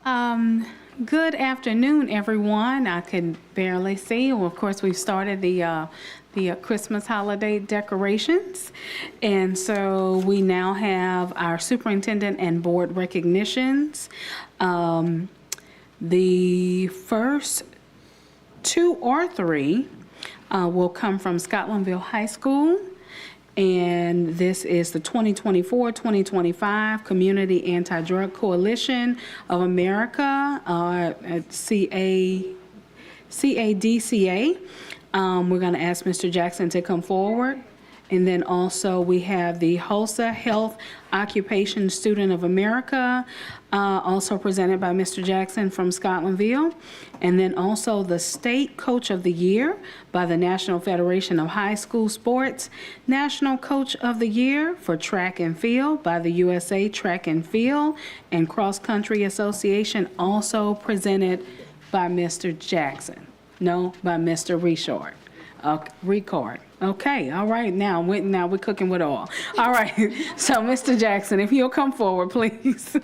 Um, Good afternoon, everyone. I can barely see. Well, of course, we've started the Christmas holiday decorations, and so we now have our superintendent and board recognitions. The first two or three will come from Scotlandville High School. And this is the 2024-2025 Community Anti-Drug Coalition of America, CADCA. We're going to ask Mr. Jackson to come forward. And then also we have the HOSA, Health Occupation Student of America, also presented by Mr. Jackson from Scotlandville. And then also the State Coach of the Year by the National Federation of High School Sports, National Coach of the Year for Track and Field by the USA Track and Field and Cross Country Association, also presented by Mr. Jackson. No, by Mr. Richard. Ricard. Okay, all right, now we're cooking with oil. All right, so Mr. Jackson, if you'll come forward, please.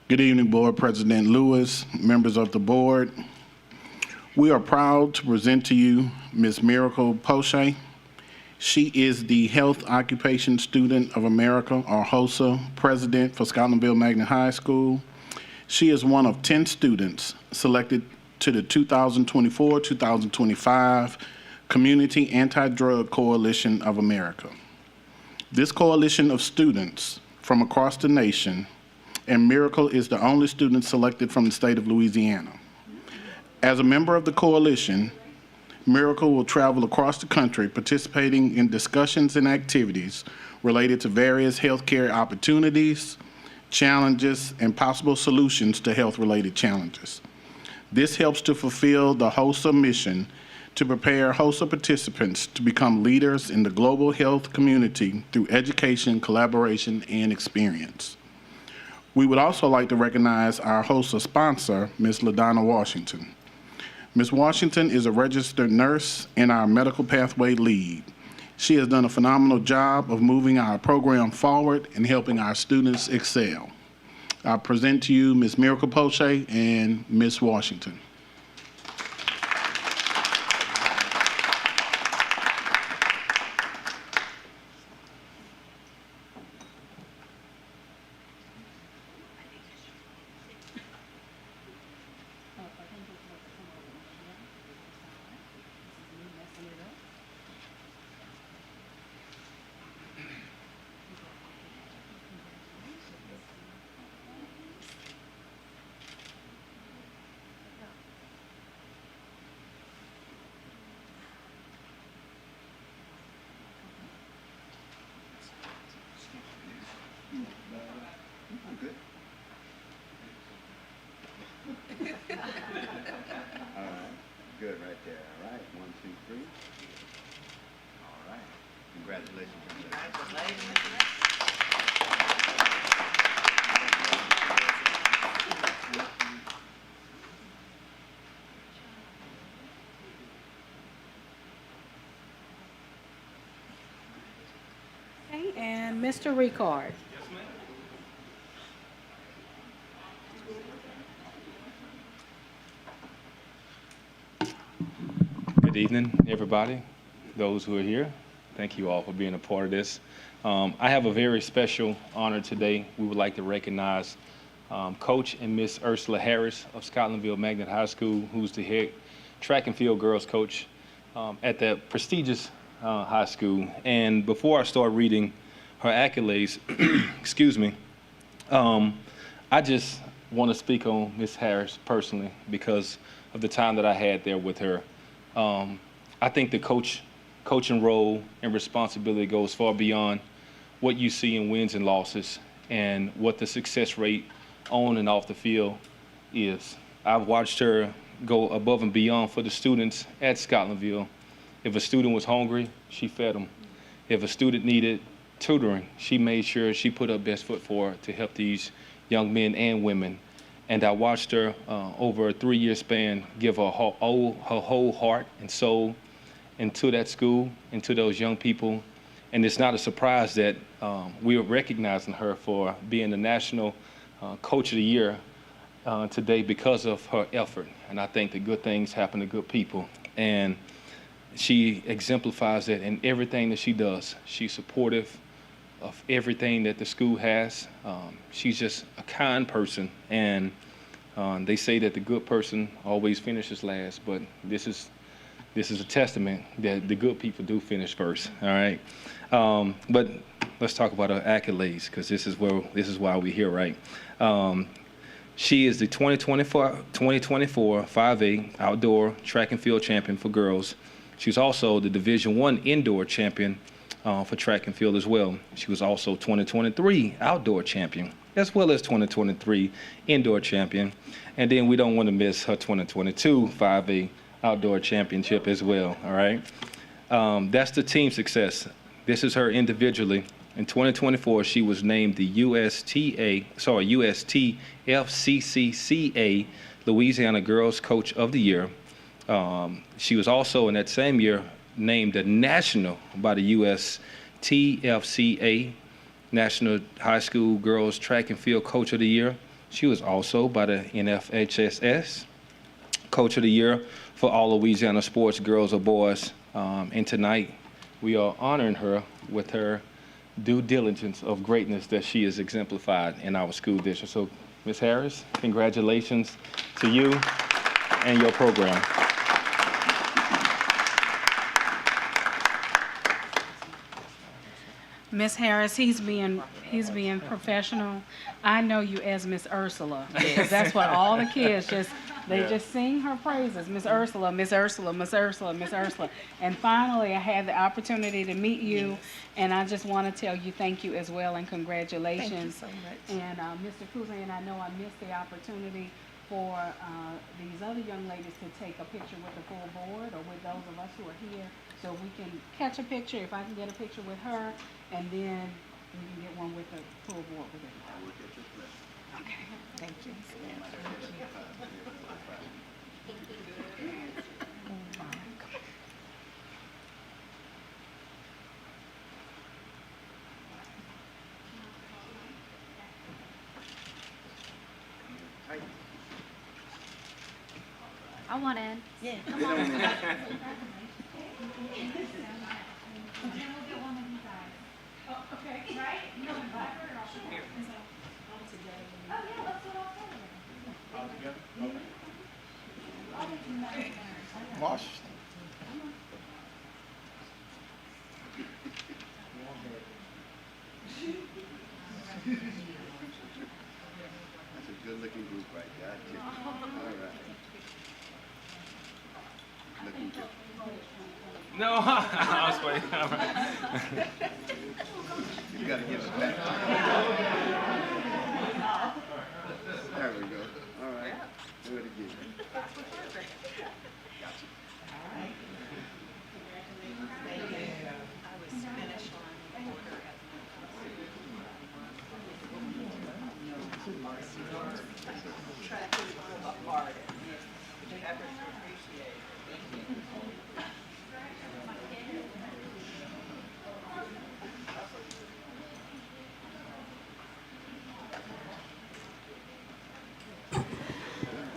Good evening, Board President Lewis, members of the board. We are proud to present to you Ms. Miracle Poche. She is the Health Occupation Student of America, or HOSA, president for Scotlandville Magnet High School. She is one of 10 students selected to the 2024-2025 Community Anti-Drug Coalition of America. This coalition of students from across the nation, and Miracle is the only student selected from the state of Louisiana. As a member of the coalition, Miracle will travel across the country participating in discussions and activities related to various healthcare opportunities, challenges, and possible solutions to health-related challenges. This helps to fulfill the HOSA mission to prepare HOSA participants to become leaders in the global health community through education, collaboration, and experience. We would also like to recognize our HOSA sponsor, Ms. LaDonna Washington. Ms. Washington is a registered nurse and our medical pathway lead. She has done a phenomenal job of moving our program forward and helping our students excel. I present to you Ms. Miracle Poche and Ms. Washington. Good right there. All right. 1, 2, 3. All right. Congratulations. Okay, and Mr. Ricard. Good evening, everybody, those who are here. Thank you all for being a part of this. I have a very special honor today. We would like to recognize Coach and Miss Ursula Harris of Scotlandville Magnet High School, who's the head track and field girls coach at that prestigious high school. And before I start reading her accolades, excuse me, I just want to speak on Miss Harris personally because of the time that I had there with her. I think the coaching role and responsibility goes far beyond what you see in wins and losses and what the success rate on and off the field is. I've watched her go above and beyond for the students at Scotlandville. If a student was hungry, she fed them. If a student needed tutoring, she made sure she put her best foot forward to help these young men and women. And I watched her over a 3-year span give her whole heart and soul into that school, into those young people. And it's not a surprise that we are recognizing her for being the National Coach of the Year today because of her effort. And I think that good things happen to good people. And she exemplifies that in everything that she does. She's supportive of everything that the school has. She's just a kind person. And they say that the good person always finishes last, but this is a testament that the good people do finish first, all right? But let's talk about her accolades, because this is why we're here, right? She is the 2024 5A outdoor track and field champion for girls. She's also the Division I indoor champion for track and field as well. She was also 2023 outdoor champion, as well as 2023 indoor champion. And then we don't want to miss her 2022 5A outdoor championship as well, all right? That's the team success. This is her individually. In 2024, she was named the USTFCCCA Louisiana Girls Coach of the Year. She was also in that same year named a national by the USTFCA National High School Girls Track and Field Coach of the Year. She was also by the NFHSS Coach of the Year for all Louisiana sports, girls or boys. And tonight, we are honoring her with her due diligence of greatness that she has exemplified in our school district. So, Ms. Harris, congratulations to you and your program. Miss Harris, he's being professional. I know you as Miss Ursula, because that's what all the kids just sing her praises. Miss Ursula, Miss Ursula, Miss Ursula, Miss Ursula. And finally, I had the opportunity to meet you, and I just want to tell you thank you as well and congratulations. Thank you so much. And Mr. Kuzan, I know I missed the opportunity for these other young ladies to take a picture with the full board or with those of us who are here, so we can catch a picture. If I can get a picture with her, and then we can get one with the full board with everybody. Okay, thank you. I want in. Yeah. Come on. Okay, right? You know, Marsh. That's a good-looking group right there. I tell you. All right. Looking good. No, I was waiting. All right. You gotta give it back. There we go. All right. Do it again.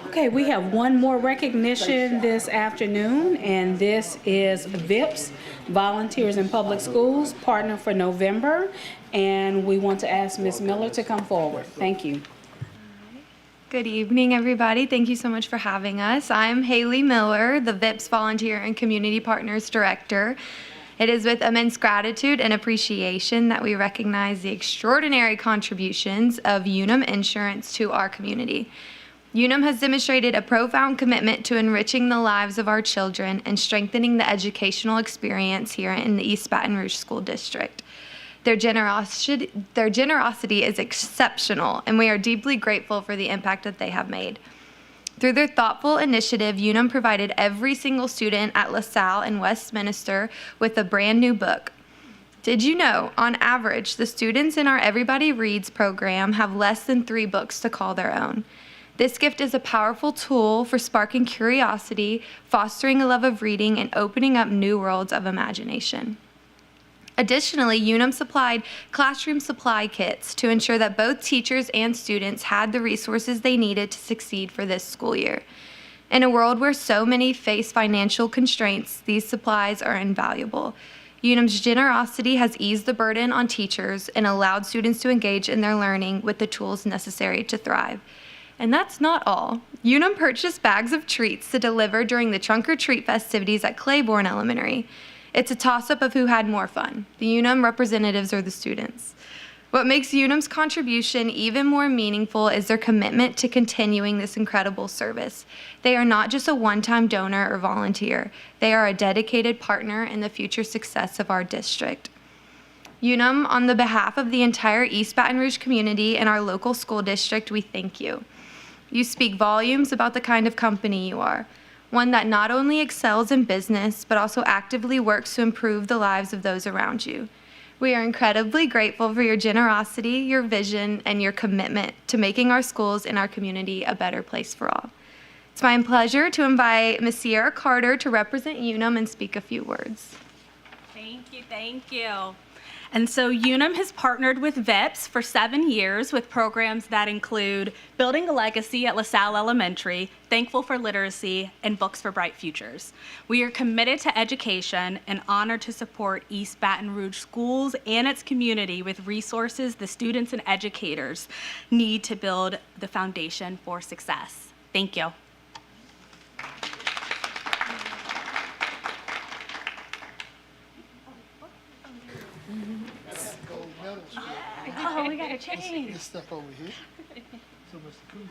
Okay, we have one more recognition this afternoon, and this is VIPS, Volunteers in Public Schools, Partner for November, and we want to ask Ms. Miller to come forward. Thank you. Good evening, everybody. Thank you so much for having us. I'm Haley Miller, the VIPS Volunteer and Community Partners Director. It is with immense gratitude and appreciation that we recognize the extraordinary contributions of Unum Insurance to our community. Unum has demonstrated a profound commitment to enriching the lives of our children and strengthening the educational experience here in the East Baton Rouge School District. Their generosity is exceptional, and we are deeply grateful for the impact that they have made. Through their thoughtful initiative, Unum provided every single student at LaSalle and Westminster with a brand new book. Did you know, on average, the students in our Everybody Reads program have less than 3 books to call their own? This gift is a powerful tool for sparking curiosity, fostering a love of reading, and opening up new worlds of imagination. Additionally, Unum supplied classroom supply kits to ensure that both teachers and students had the resources they needed to succeed for this school year. In a world where so many face financial constraints, these supplies are invaluable. Unum's generosity has eased the burden on teachers and allowed students to engage in their learning with the tools necessary to thrive. And that's not all. Unum purchased bags of treats to deliver during the Trunk or Treat festivities at Claiborne Elementary. It's a toss-up of who had more fun, the Unum representatives or the students. What makes Unum's contribution even more meaningful is their commitment to continuing this incredible service. They are not just a one-time donor or volunteer. They are a dedicated partner in the future success of our district. Unum, on the behalf of the entire East Baton Rouge community and our local school district, we thank you. You speak volumes about the kind of company you are, one that not only excels in business, but also actively works to improve the lives of those around you. We are incredibly grateful for your generosity, your vision, and your commitment to making our schools and our community a better place for all. It's my pleasure to invite Ms. Sierra Carter to represent Unum and speak a few words. Thank you, thank you. And so Unum has partnered with VIPS for 7 years with programs that include Building a Legacy at LaSalle Elementary, Thankful for Literacy, and Books for Bright Futures. We are committed to education and honored to support East Baton Rouge schools and its community with resources the students and educators need to build the foundation for success. Thank you. Oh, we got to change. This stuff over here. So Mr. Cruz,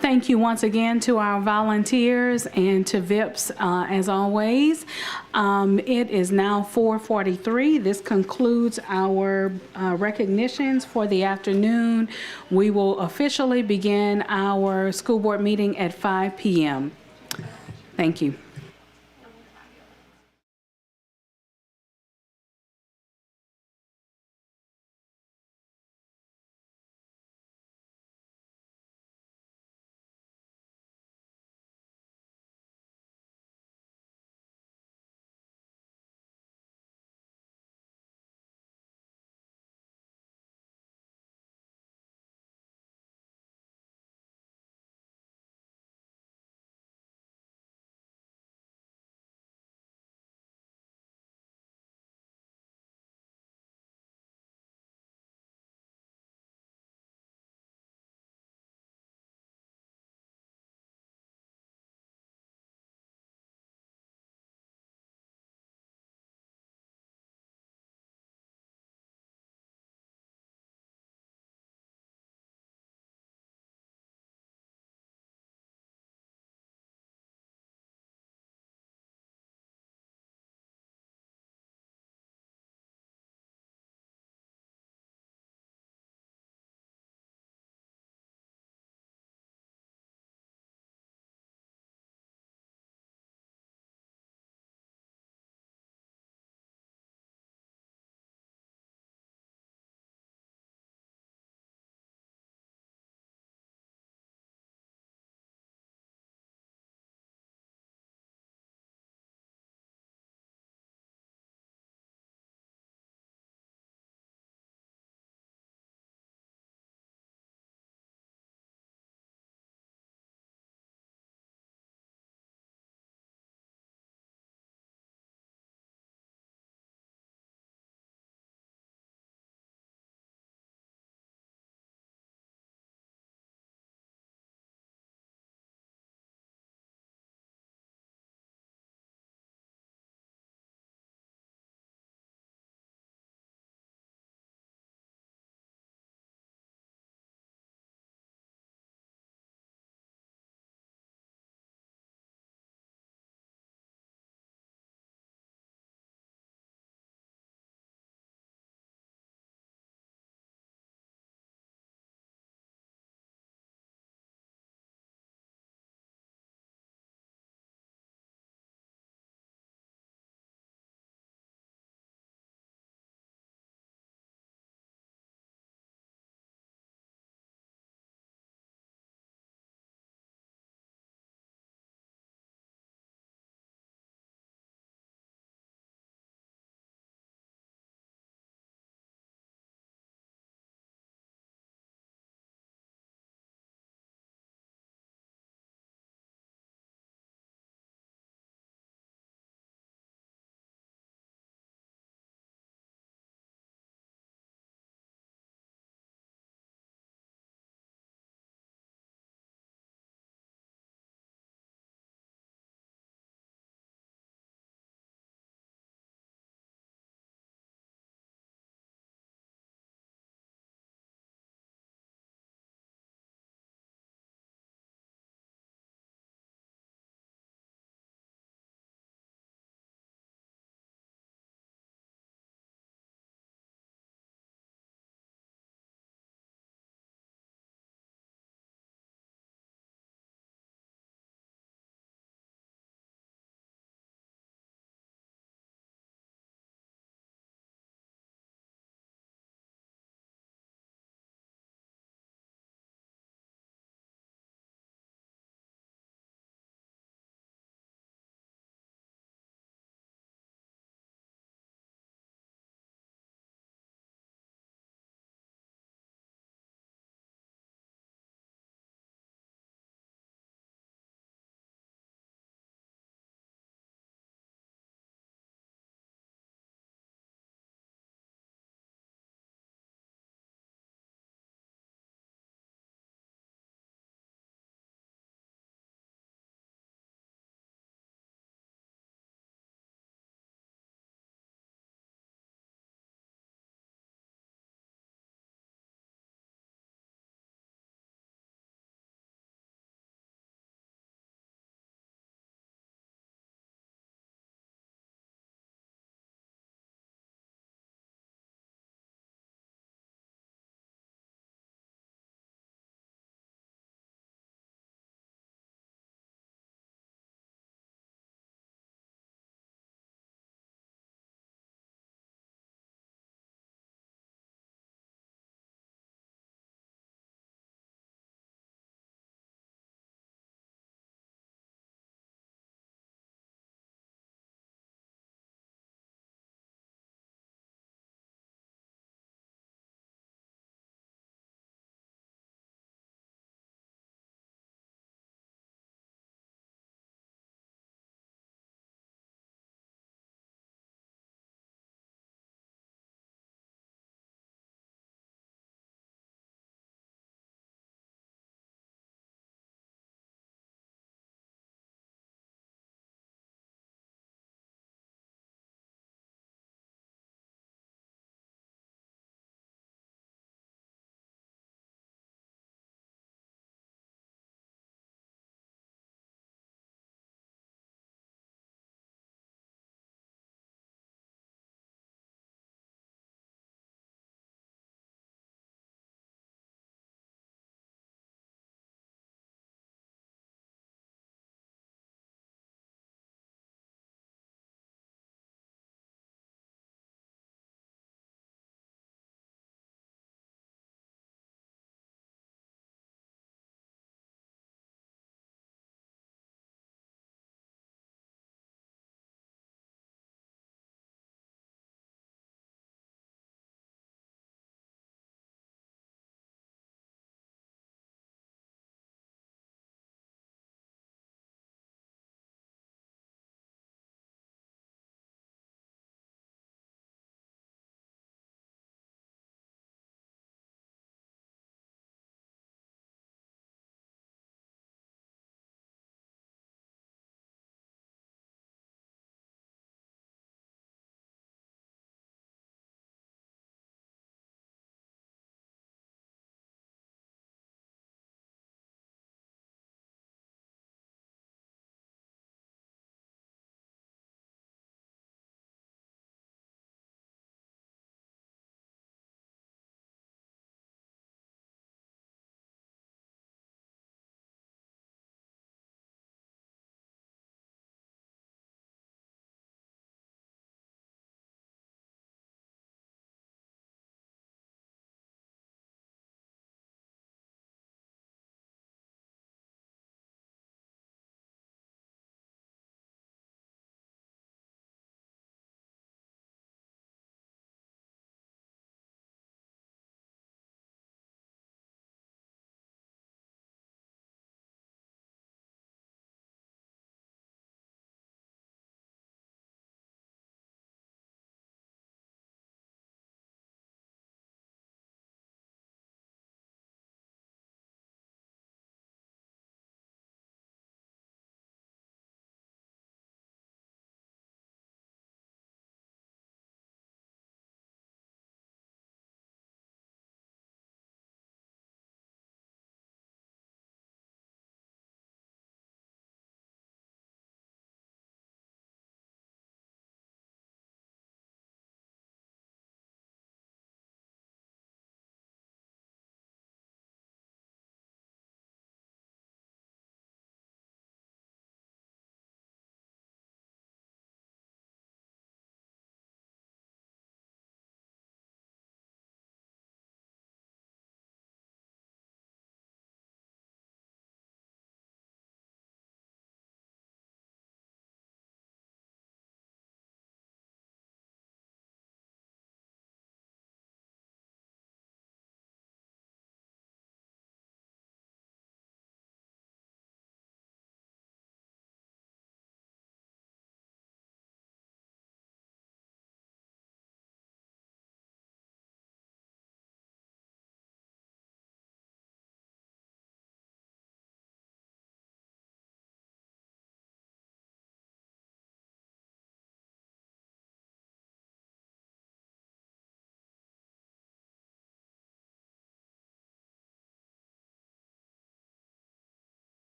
Thank you once again to our volunteers and to VIPS as always. It is now 4:43. This concludes our recognitions for the afternoon. We will officially begin our school board meeting at 5 p.m. Thank you.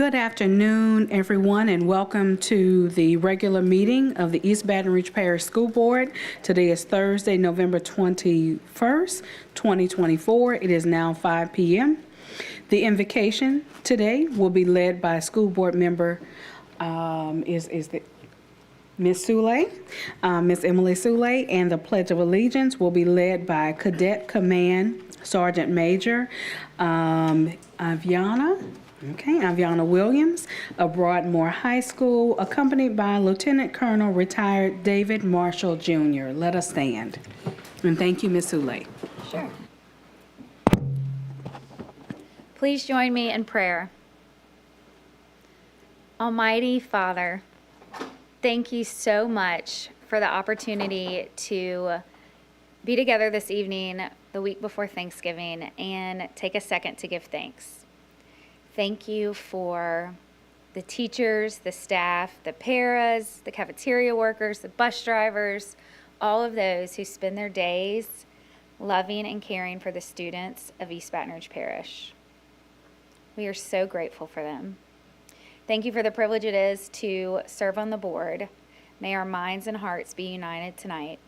Good afternoon, everyone, and welcome to the regular meeting of the East Baton Rouge Parish School Board. Today is Thursday, November 21st, 2024. It is now 5 p.m. The invocation today will be led by School Board member, Ms. Sule, Ms. Emily Sule, and the Pledge of Allegiance will be led by Cadet Command Sergeant Major Aviana Williams of Broadmoor High School, accompanied by Lieutenant Colonel retired David Marshall Jr. Let us stand. And thank you, Ms. Sule. Sure. Please join me in prayer. Almighty Father, thank you so much for the opportunity to be together this evening, the week before Thanksgiving, and take a second to give thanks. Thank you for the teachers, the staff, the paras, the cafeteria workers, the bus drivers, all of those who spend their days loving and caring for the students of East Baton Rouge Parish. We are so grateful for them. Thank you for the privilege it is to serve on the board. May our minds and hearts be united tonight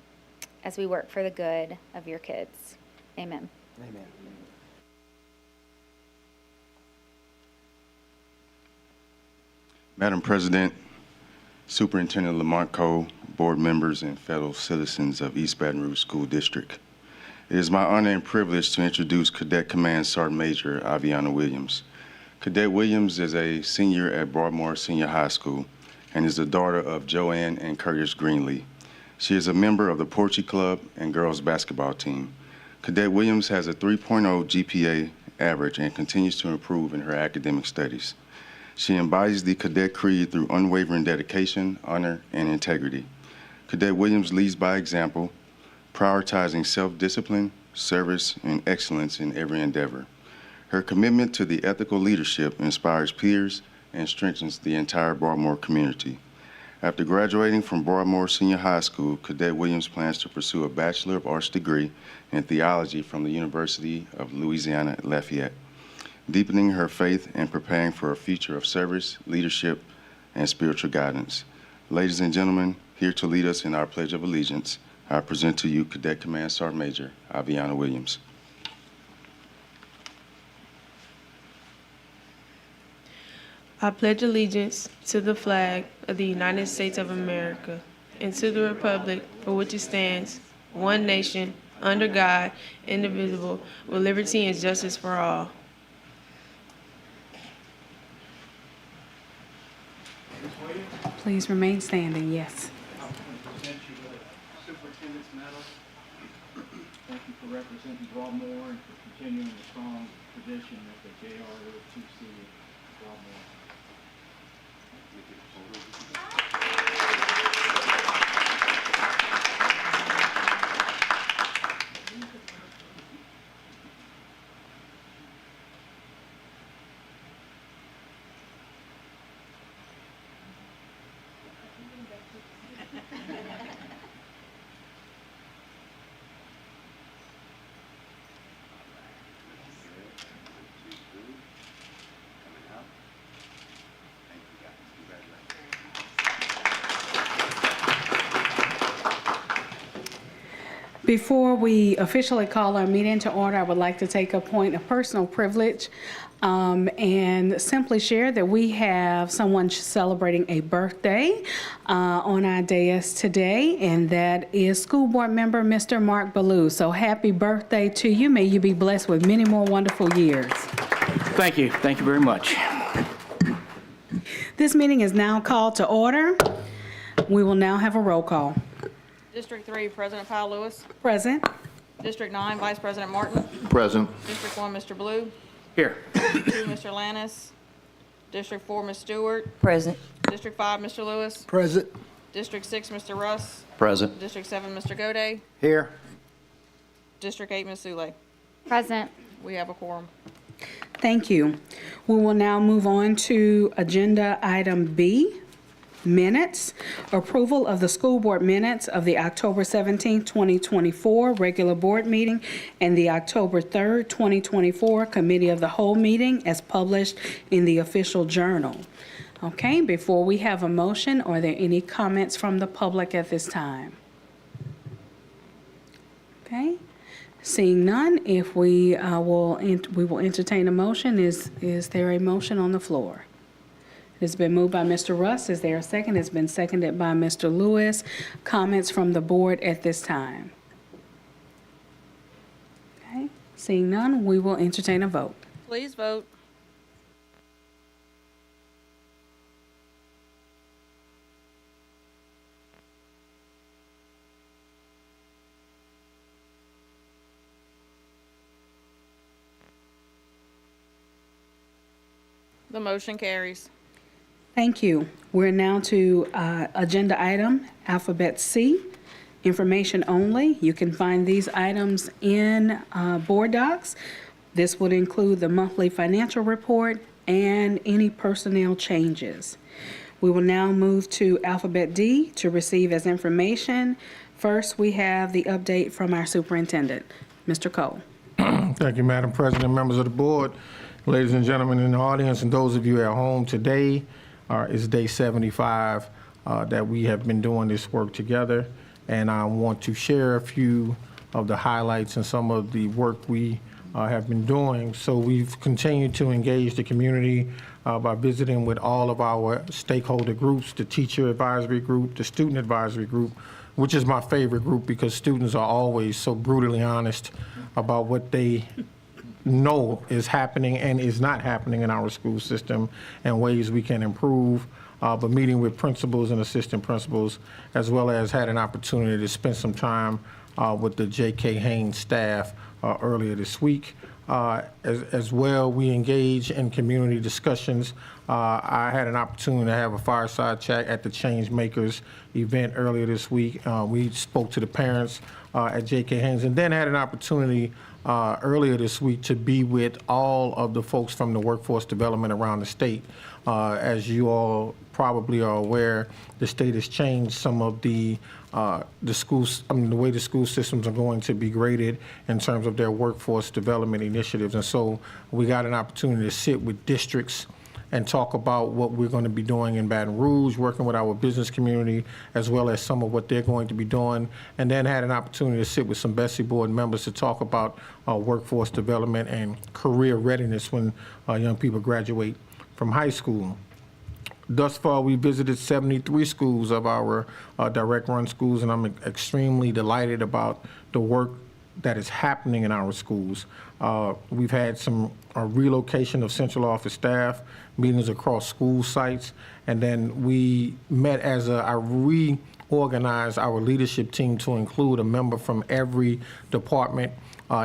as we work for the good of your kids. Amen. Amen. Madam President, Superintendent Lamont Cole, board members, and fellow citizens of East Baton Rouge School District. It is my honor and privilege to introduce Cadet Command Sergeant Major Aviana Williams. Cadet Williams is a senior at Broadmoor Senior High School and is the daughter of Joanne and Curtis Greenlee. She is a member of the Porchy Club and girls basketball team. Cadet Williams has a 3.0 GPA average and continues to improve in her academic studies. She embodies the cadet creed through unwavering dedication, honor, and integrity. Cadet Williams leads by example, prioritizing self-discipline, service, and excellence in every endeavor. Her commitment to the ethical leadership inspires peers and strengthens the entire Broadmoor community. After graduating from Broadmoor Senior High School, Cadet Williams plans to pursue a Bachelor of Arts degree in theology from the University of Louisiana at Lafayette, deepening her faith and preparing for a future of service, leadership, and spiritual guidance. Ladies and gentlemen, here to lead us in our Pledge of Allegiance, I present to you Cadet Command Sergeant Major Aviana Williams. I pledge allegiance to the flag of the United States of America and to the republic for which it stands, one nation, under God, indivisible, with liberty and justice for all. Please remain standing, yes. I'll present you with a Superintendent's Medal. Thank you for representing Broadmoor and for continuing the strong tradition of the JROTC at Broadmoor. Before we officially call our meeting to order, I would like to take a point of personal privilege and simply share that we have someone celebrating a birthday on our dais today, and that is school board member Mr. Mark Ballou. So happy birthday to you. May you be blessed with many more wonderful years. Thank you. Thank you very much. This meeting is now called to order. We will now have a roll call. District 3, President Powell Lewis. Present. District 9, Vice President Martin. Present. District 1, Mr. Blue. Here. 2, Mr. Lannis. District 4, Ms. Stewart. Present. District 5, Mr. Lewis. Present. District 6, Mr. Russ. Present. District 7, Mr. Goday. Here. District 8, Ms. Sule. Present. We have a quorum. Thank you. We will now move on to agenda item B. minutes. Approval of the school board minutes of the October 17, 2024 regular board meeting and the October 3rd, 2024 committee of the whole meeting as published in the official journal. Okay, before we have a motion, are there any comments from the public at this time? Okay, seeing none, if we will entertain a motion. Is there a motion on the floor? It's been moved by Mr. Russ. Is there a second? It's been seconded by Mr. Lewis. Comments from the board at this time? Okay, seeing none, we will entertain a vote. Please vote. The motion carries. Thank you. We're now to agenda item alphabet C, information only. You can find these items in board docs. This would include the monthly financial report and any personnel changes. We will now move to alphabet D, to receive as information. First, we have the update from our superintendent. Mr. Cole. Thank you, Madam President, members of the board, ladies and gentlemen in the audience, and those of you at home. Today is day 75 that we have been doing this work together, and I want to share a few of the highlights and some of the work we have been doing. So we've continued to engage the community by visiting with all of our stakeholder groups, the teacher advisory group, the student advisory group, which is my favorite group because students are always so brutally honest about what they know is happening and is not happening in our school system and ways we can improve. But meeting with principals and assistant principals, as well as had an opportunity to spend some time with the J.K. Haynes staff earlier this week. As well, we engage in community discussions. I had an opportunity to have a fireside chat at the Change Makers event earlier this week. We spoke to the parents at J.K. Haynes, and then had an opportunity earlier this week to be with all of the folks from the workforce development around the state. As you all probably are aware, the state has changed some of the schools, the way the school systems are going to be graded in terms of their workforce development initiatives. And so we got an opportunity to sit with districts and talk about what we're going to be doing in Baton Rouge, working with our business community, as well as some of what they're going to be doing, and then had an opportunity to sit with some BESI board members to talk about workforce development and career readiness when young people graduate from high school. Thus far, we visited 73 schools of our direct run schools, and I'm extremely delighted about the work that is happening in our schools. We've had some relocation of central office staff, meetings across school sites, and then we met as I reorganized our leadership team to include a member from every department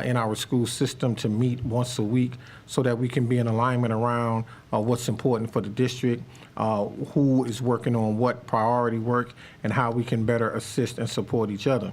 in our school system to meet once a week so that we can be in alignment around what's important for the district, who is working on what priority work, and how we can better assist and support each other.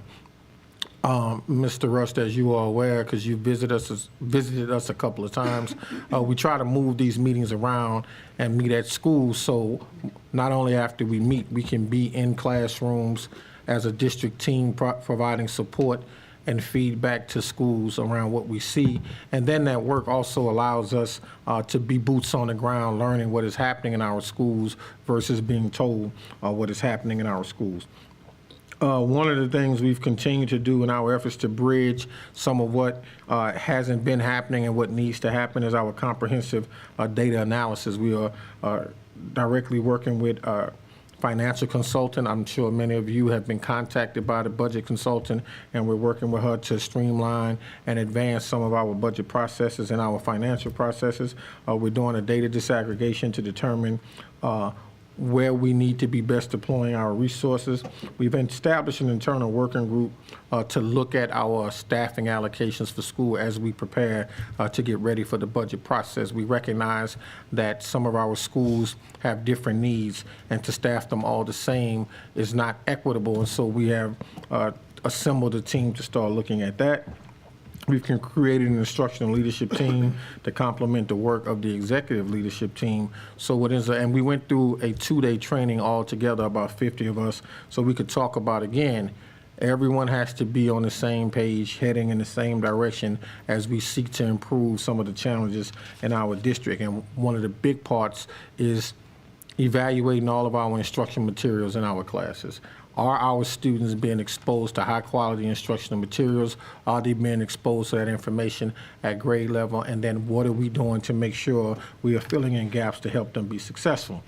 Mr. Rust, as you are aware, because you visited us a couple of times, we try to move these meetings around and meet at schools, so not only after we meet, we can be in classrooms as a district team providing support and feedback to schools around what we see. And then that work also allows us to be boots on the ground, learning what is happening in our schools versus being told what is happening in our schools. One of the things we've continued to do in our efforts to bridge some of what hasn't been happening and what needs to happen is our comprehensive data analysis. We are directly working with a financial consultant. I'm sure many of you have been contacted by the budget consultant, and we're working with her to streamline and advance some of our budget processes and our financial processes. We're doing a data disaggregation to determine where we need to be best deploying our resources. We've established an internal working group to look at our staffing allocations for school as we prepare to get ready for the budget process. We recognize that some of our schools have different needs, and to staff them all the same is not equitable, and so we have assembled a team to start looking at that. We've created an instructional leadership team to complement the work of the executive leadership team. So what is, and we went through a 2-day training all together, about 50 of us, so we could talk about, again, everyone has to be on the same page, heading in the same direction as we seek to improve some of the challenges in our district. And one of the big parts is evaluating all of our instruction materials in our classes. Are our students being exposed to high-quality instructional materials? Are they being exposed to that information at grade level? And then what are we doing to make sure we are filling in gaps to help them be successful?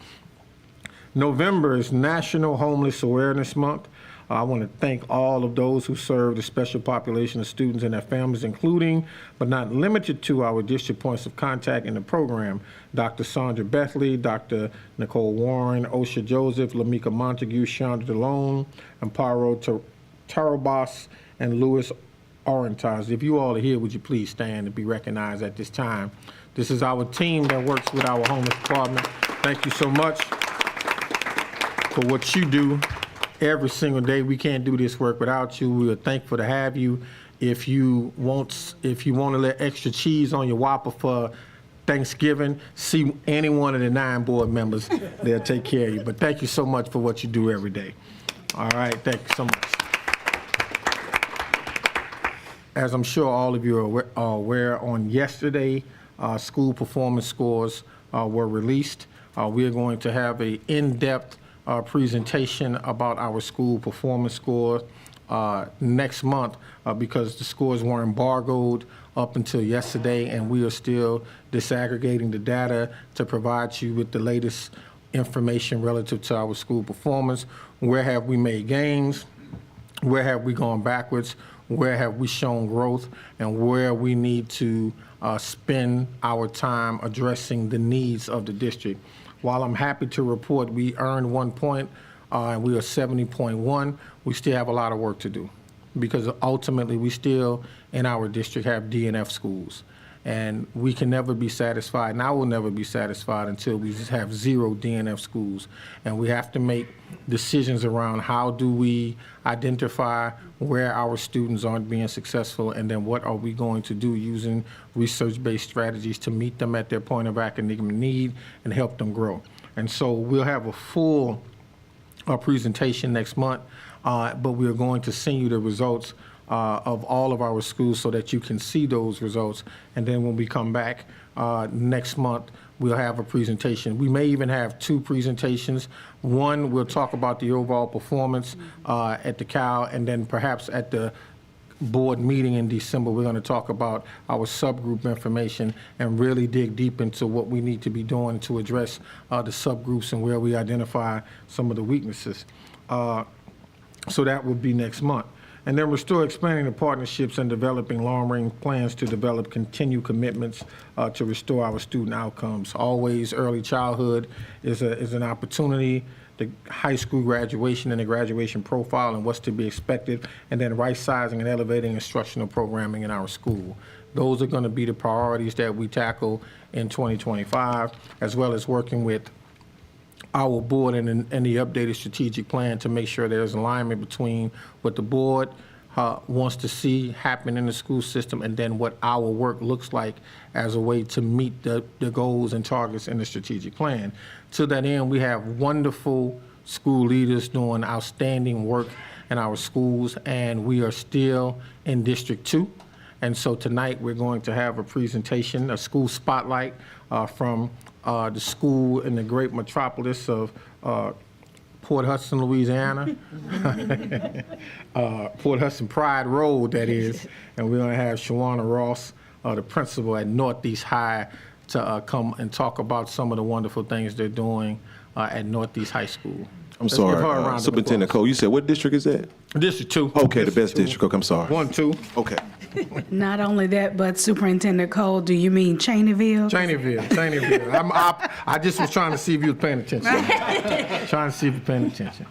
November is National Homeless Awareness Month. I want to thank all of those who serve the special population of students and their families, including but not limited to our district points of contact in the program: Dr. Sandra Bethley, Dr. Nicole Warren, Osha Joseph, Lamika Montague, Chandra DeLone, Amparo Tarabas, and Louis Orentas. If you all are here, would you please stand and be recognized at this time? This is our team that works with our homeless department. Thank you so much for what you do every single day. We can't do this work without you. We are thankful to have you. If you want to let extra cheese on your Whopper for Thanksgiving, see any one of the 9 board members. They'll take care of you. But thank you so much for what you do every day. All right, thank you so much. As I'm sure all of you are aware, on yesterday, school performance scores were released. We are going to have an in-depth presentation about our school performance scores next month because the scores were embargoed up until yesterday, and we are still disaggregating the data to provide you with the latest information relative to our school performance. Where have we made gains? Where have we gone backwards? Where have we shown growth? And where we need to spend our time addressing the needs of the district. While I'm happy to report we earned 1 point and we are 70.1, we still have a lot of work to do because ultimately we still in our district have DNF schools. And we can never be satisfied, and I will never be satisfied until we just have 0 DNF schools. And we have to make decisions around how do we identify where our students aren't being successful, and then what are we going to do using research-based strategies to meet them at their point of academic need and help them grow. And so we'll have a full presentation next month, but we are going to send you the results of all of our schools so that you can see those results. And then when we come back next month, we'll have a presentation. We may even have 2 presentations. One, we'll talk about the overall performance at the CAL, and then perhaps at the board meeting in December, we're going to talk about our subgroup information and really dig deep into what we need to be doing to address the subgroups and where we identify some of the weaknesses. So that will be next month. And then we're still expanding the partnerships and developing long-range plans to develop continued commitments to restore our student outcomes. Always early childhood is an opportunity, the high school graduation and the graduation profile and what's to be expected, and then right-sizing and elevating instructional programming in our school. Those are going to be the priorities that we tackle in 2025, as well as working with our board and the updated strategic plan to make sure there's alignment between what the board wants to see happen in the school system and then what our work looks like as a way to meet the goals and targets in the strategic plan. To that end, we have wonderful school leaders doing outstanding work in our schools, and we are still in District 2. And so tonight we're going to have a presentation, a school spotlight from the school in the great metropolis of Port Hudson, Louisiana. Port Hudson Pride Road, that is. And we're going to have Shawana Ross, the principal at Northeast High, to come and talk about some of the wonderful things they're doing at Northeast High School. I'm sorry, Superintendent Cole, you said what district is that? District 2. Okay, the best district. Okay, I'm sorry. 1, 2. Okay. Not only that, but Superintendent Cole, do you mean Cheneyville? Cheneyville. I just was trying to see if you were paying attention. Trying to see if you're paying attention.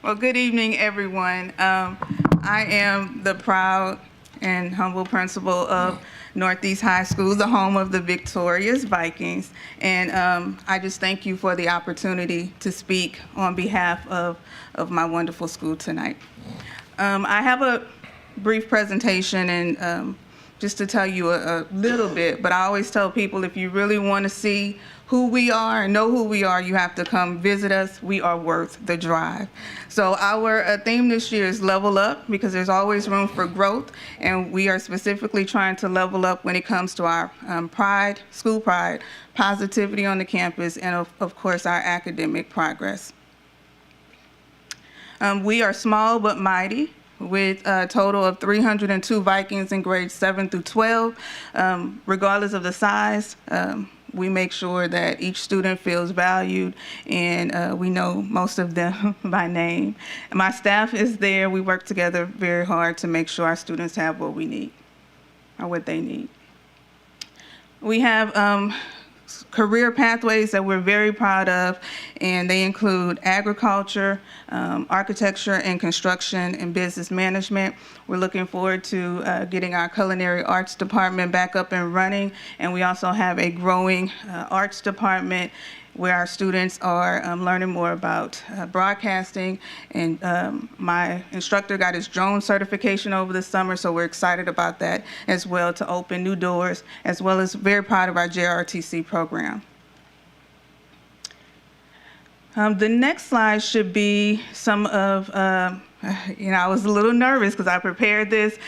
Well, good evening, everyone. I am the proud and humble principal of Northeast High School, the home of the victorious Vikings. And I just thank you for the opportunity to speak on behalf of my wonderful school tonight. I have a brief presentation and just to tell you a little bit, but I always tell people if you really want to see who we are and know who we are, you have to come visit us. We are worth the drive. So our theme this year is level up, because there's always room for growth, and we are specifically trying to level up when it comes to our pride, school pride, positivity on the campus, and of course our academic progress. We are small but mighty, with a total of 302 Vikings in grades 7 through 12. Regardless of the size, we make sure that each student feels valued, and we know most of them by name. My staff is there. We work together very hard to make sure our students have what we need, or what they need. We have career pathways that we're very proud of, and they include agriculture, architecture and construction, and business management. We're looking forward to getting our culinary arts department back up and running, and we also have a growing arts department where our students are learning more about broadcasting. And my instructor got his drone certification over the summer, so we're excited about that as well, to open new doors, as well as very proud of our JRTC program. The next slide should be some of, I was a little nervous because I prepared this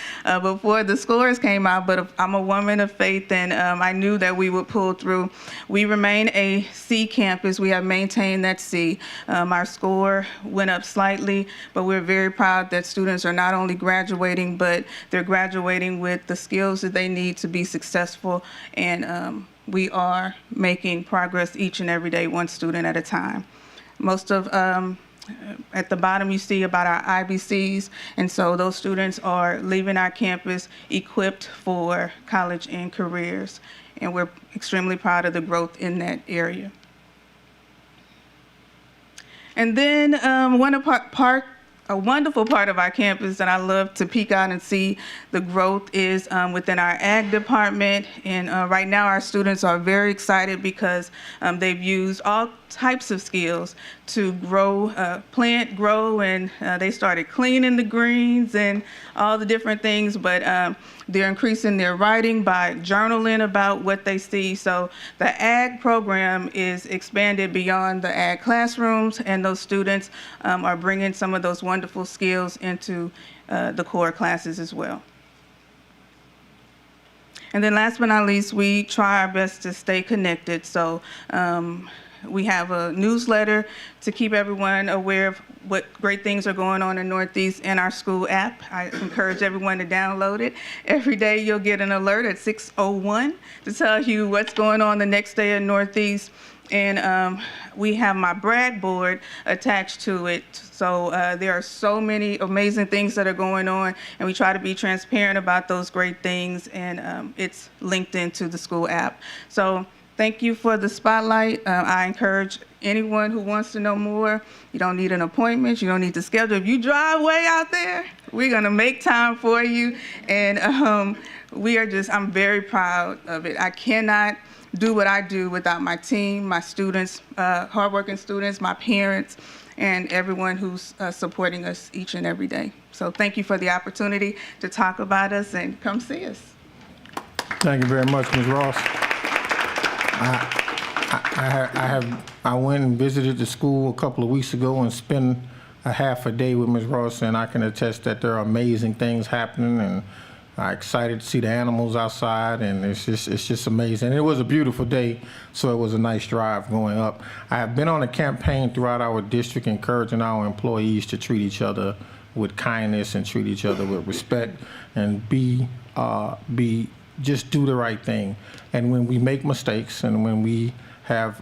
before the scores came out, but I'm a woman of faith, and I knew that we would pull through. We remain a C campus. We have maintained that C. Our score went up slightly, but we're very proud that students are not only graduating, but they're graduating with the skills that they need to be successful, and we are making progress each and every day, one student at a time. Most of, at the bottom you see about our IBCs, and so those students are leaving our campus equipped for college and careers, and we're extremely proud of the growth in that area. And then a wonderful part of our campus that I love to peek out and see the growth is within our ag department. And right now our students are very excited because they've used all types of skills to grow, plant, grow, and they started cleaning the greens and all the different things, but they're increasing their writing by journaling about what they see. So the ag program is expanded beyond the ag classrooms, and those students are bringing some of those wonderful skills into the core classes as well. And then last but not least, we try our best to stay connected. So we have a newsletter to keep everyone aware of what great things are going on in Northeast in our school app. I encourage everyone to download it. Every day you'll get an alert at 6:01 to tell you what's going on the next day in Northeast. And we have my brag board attached to it. So there are so many amazing things that are going on, and we try to be transparent about those great things, and it's linked into the school app. So thank you for the spotlight. I encourage anyone who wants to know more, you don't need an appointment, you don't need to schedule. If you drive way out there, we're gonna make time for you. And I'm very proud of it. I cannot do what I do without my team, my students, hardworking students, my parents, and everyone who's supporting us each and every day. So thank you for the opportunity to talk about us, and come see us. Thank you very much, Ms. Ross. I went and visited the school a couple of weeks ago and spent a half a day with Ms. Ross, and I can attest that there are amazing things happening, and I'm excited to see the animals outside, and it's just amazing. And it was a beautiful day, so it was a nice drive going up. I have been on a campaign throughout our district encouraging our employees to treat each other with kindness and treat each other with respect, and just do the right thing. And when we make mistakes, and when we have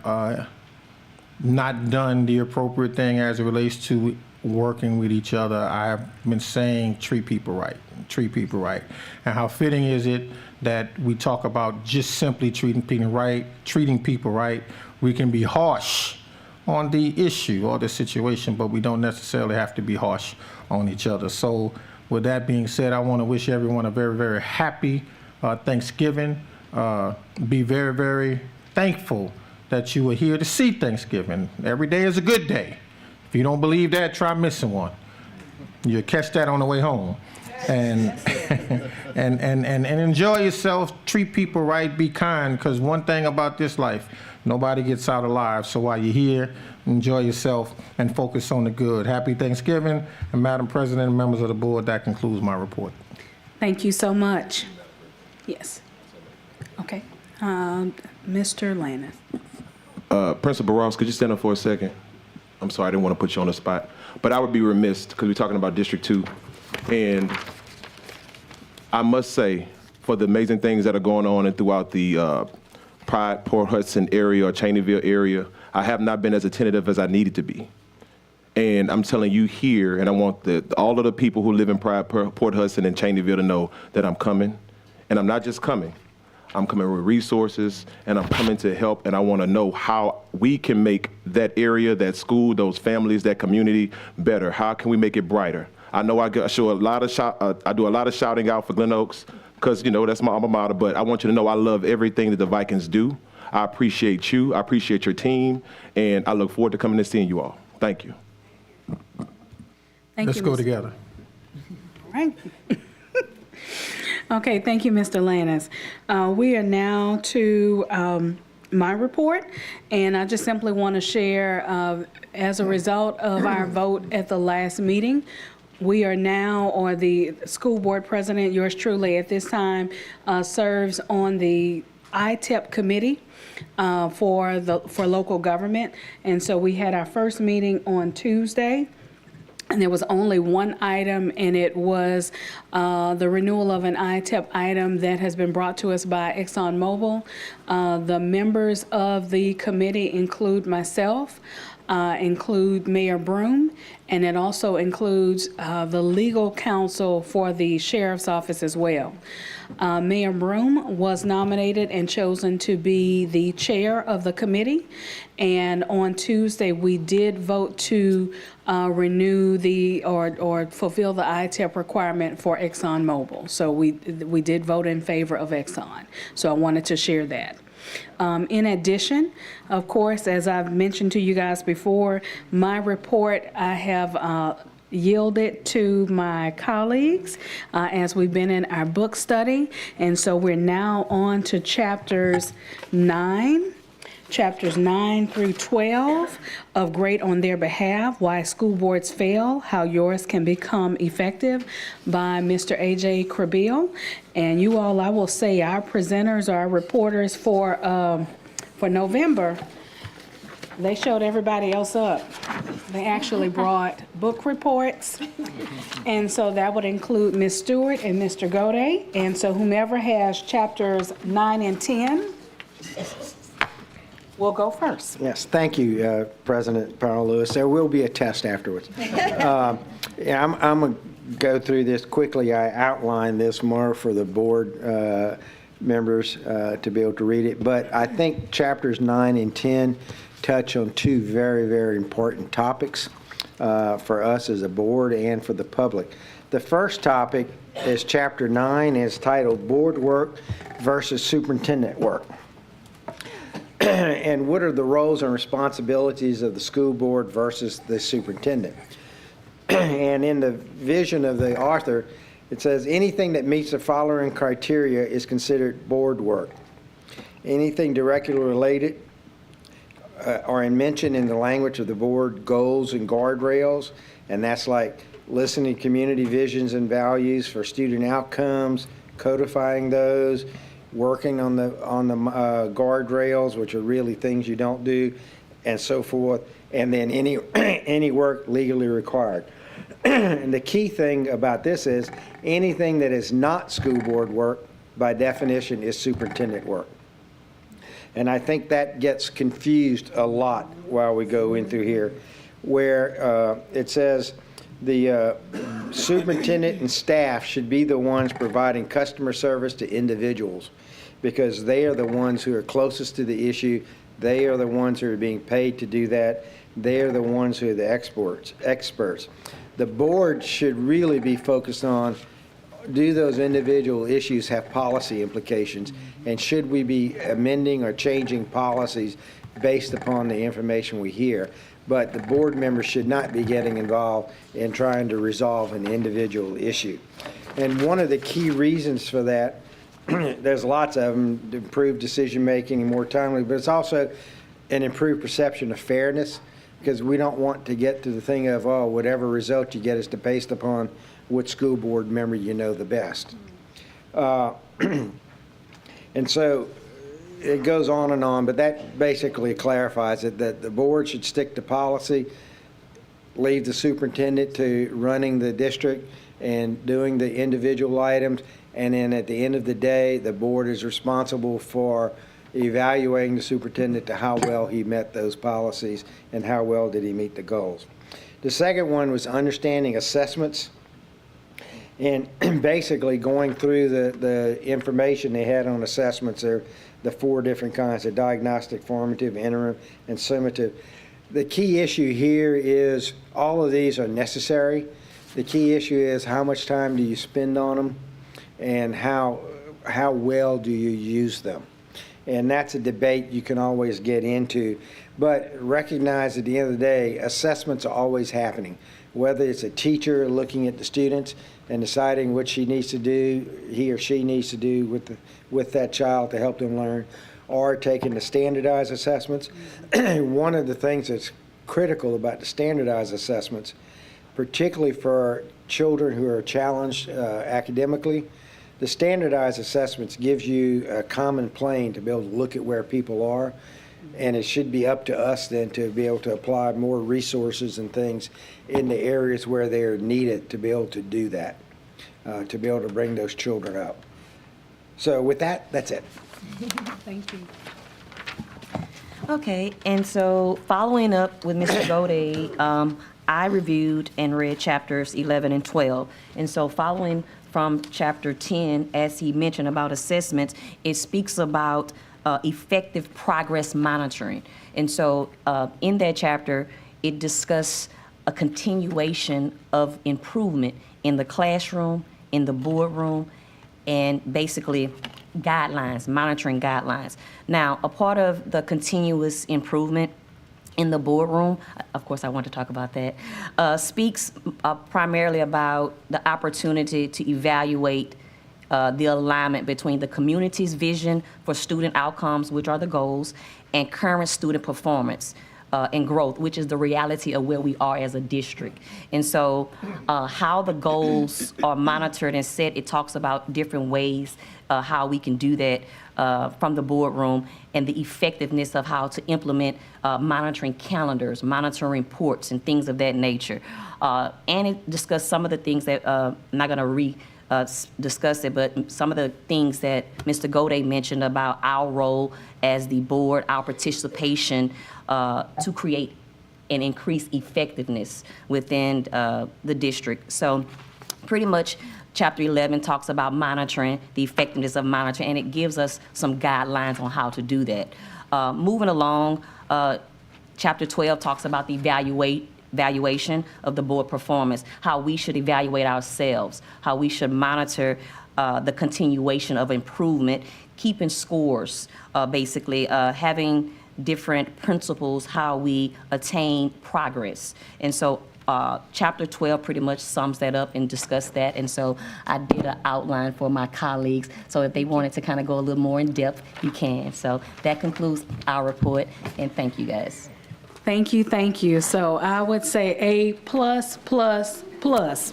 not done the appropriate thing as it relates to working with each other, I have been saying treat people right. And how fitting is it that we talk about just simply treating people right. We can be harsh on the issue or the situation, but we don't necessarily have to be harsh on each other. So with that being said, I want to wish everyone a very, very happy Thanksgiving. Be very, very thankful that you are here to see Thanksgiving. Every day is a good day. If you don't believe that, try missing one. You'll catch that on the way home. and and enjoy yourself. Treat people right. Be kind. Because one thing about this life, nobody gets out alive. So while you're here, enjoy yourself and focus on the good. Happy Thanksgiving, and Madam President and members of the board. That concludes my report. Thank you so much. Yes. Okay. Mr. Lannis. Principal Ross, could you stand up for a second? I'm sorry, I didn't want to put you on the spot, but I would be remiss because we're talking about District 2, and I must say, for the amazing things that are going on and throughout the Pride, Port Hudson area or Cheneyville area, I have not been as attentive as I needed to be. And I'm telling you here, and I want all of the people who live in Pride, Port Hudson, and Cheneyville to know that I'm coming, and I'm not just coming. I'm coming with resources, and I'm coming to help, and I want to know how we can make that area, that school, those families, that community better. How can we make it brighter? I know I show a lot of I do a lot of shouting out for Glen Oaks because, you know, that's my alma mater, but I want you to know I love everything that the Vikings do. I appreciate you. I appreciate your team, and I look forward to coming and seeing you all. Thank you. Thank Let's you, go Mr. together. All right. Okay, thank you, Mr. Lannis. We are now to my report, and I just simply want to share, as a result of our vote at the last meeting, we are now, or the school board president, yours truly at this time, serves on the ITEP committee for local government. And so we had our first meeting on Tuesday. And there was only one item, and it was the renewal of an ITEP item that has been brought to us by ExxonMobil. The members of the committee include myself, include Mayor Broom, and it also includes the legal counsel for the sheriff's office as well. Mayor Broom was nominated and chosen to be the chair of the committee. And on Tuesday, we did vote to renew or fulfill the ITEP requirement for ExxonMobil. So we did vote in favor of Exxon. So I wanted to share that. In addition, of course, as I've mentioned to you guys before, my report I have yielded to my colleagues as we've been in our book study. And so we're now on to chapters 9 through 12 of Great on Their Behalf, Why School Boards Fail, How Yours Can Become Effective by Mr. A.J. Crabeel. And you all, I will say, our presenters, our reporters for November, they showed everybody else up. They actually brought book reports. And so that would include Ms. Stewart and Mr. Gode. And so whomever has chapters 9 and 10, we'll go first. Yes, thank you, President Powell Lewis. There will be a test afterwards. Yeah, I'm going to go through this quickly. I outlined this more for the board members to be able to read it. But I think chapters 9 and 10 touch on two very, very important topics for us as a board and for the public. The first topic is chapter 9, is titled Board Work versus Superintendent Work. And what are the roles and responsibilities of the school board versus the superintendent? And in the vision of the author, it says anything that meets the following criteria is considered board work. Anything directly related or mentioned in the language of the board goals and guardrails, and that's like listening to community visions and values for student outcomes, codifying those, working on the guardrails, which are really things you don't do, and so forth, and then any work legally required. And the key thing about this is anything that is not school board work, by definition, is superintendent work. And I think that gets confused a lot while we go in through here, where it says the superintendent and staff should be the ones providing customer service to individuals, because they are the ones who are closest to the issue. They are the ones who are being paid to do that. They are the ones who are the experts. The board should really be focused on, do those individual issues have policy implications, and should we be amending or changing policies based upon the information we hear? but the board members should not be getting involved in trying to resolve an individual issue. And one of the key reasons for that, there's lots of them, to improve decision-making and more timely, but it's also an improved perception of fairness, because we don't want to get to the thing of, oh, whatever result you get is based upon what school board member you know the best. And so it goes on, but that basically clarifies it, that the board should stick to policy, leave the superintendent to running the district and doing the individual items, and then at the end of the day, the board is responsible for evaluating the superintendent to how well he met those policies and how well did he meet the goals. The second one was understanding assessments, and basically going through the information they had on assessments. There, the 4 different kinds of diagnostic, formative, interim, and summative. The key issue here is all of these are necessary. The key issue is how much time do you spend on them and how well do you use them. And that's a debate you can always get into. But recognize at the end of the day, assessments are always happening. Whether it's a teacher looking at the students and deciding what he or she needs to do with that child to help them learn, or taking the standardized assessments. One of the things that's critical about the standardized assessments, particularly for children who are challenged academically, the standardized assessments gives you a common plane to be able to look at where people are, and it should be up to us then to be able to apply more resources and things in the areas where they're needed to be able to do that, to be able to bring those children up. So with that, that's it. Thank you. Okay, and so following up with Mr. Gode, I reviewed and read chapters 11 and 12. And so following from chapter 10, as he mentioned about assessments, it speaks about effective progress monitoring. And so in that chapter, it discussed a continuation of improvement in the classroom, in the boardroom, and basically guidelines, monitoring guidelines. Now, a part of the continuous improvement in the boardroom, of course I want to talk about that, speaks primarily about the opportunity to evaluate the alignment between the community's vision for student outcomes, which are the goals, and current student performance and growth, which is the reality of where we are as a district. And so how the goals are monitored and set, it talks about different ways how we can do that from the boardroom, and the effectiveness of how to implement monitoring calendars, monitoring reports, and things of that nature. And it discussed some of the things that, I'm not going to discuss it, but some of the things that Mr. Gode mentioned about our role as the board, our participation to create and increase effectiveness within the district. So pretty much Chapter 11 talks about monitoring, the effectiveness of monitoring, and it gives us some guidelines on how to do that. Moving along, Chapter 12 talks about the evaluation of the board performance, how we should evaluate ourselves, how we should monitor the continuation of improvement, keeping scores, basically having different principles, how we attain progress. And so Chapter 12 pretty much sums that up and discussed that. And so I did an outline for my colleagues. So if they wanted to kind of go a little more in depth, you can. So that concludes our report. And thank you, guys. Thank you, thank you. So I would say A+++,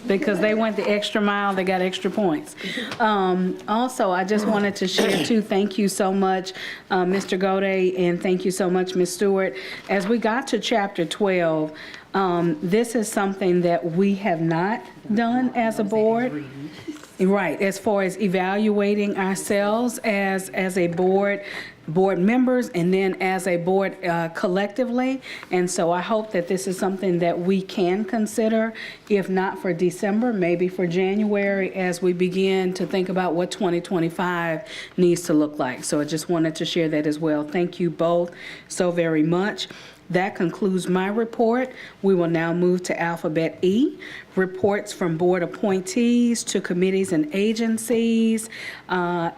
because they went the extra mile, they got extra points. Also, I just wanted to share too, thank you so much, Mr. Gode, and thank you so much, Ms. Stewart. As we got to Chapter 12, this is something that we have not done as a board. Right, as far as evaluating ourselves as a board members, and then as a board collectively. And so I hope that this is something that we can consider, if not for December, maybe for January, as we begin to think about what 2025 needs to look like. So I just wanted to share that as well. Thank you both so very much. That concludes my report. We will now move to Alphabet E, reports from board appointees to committees and agencies. Are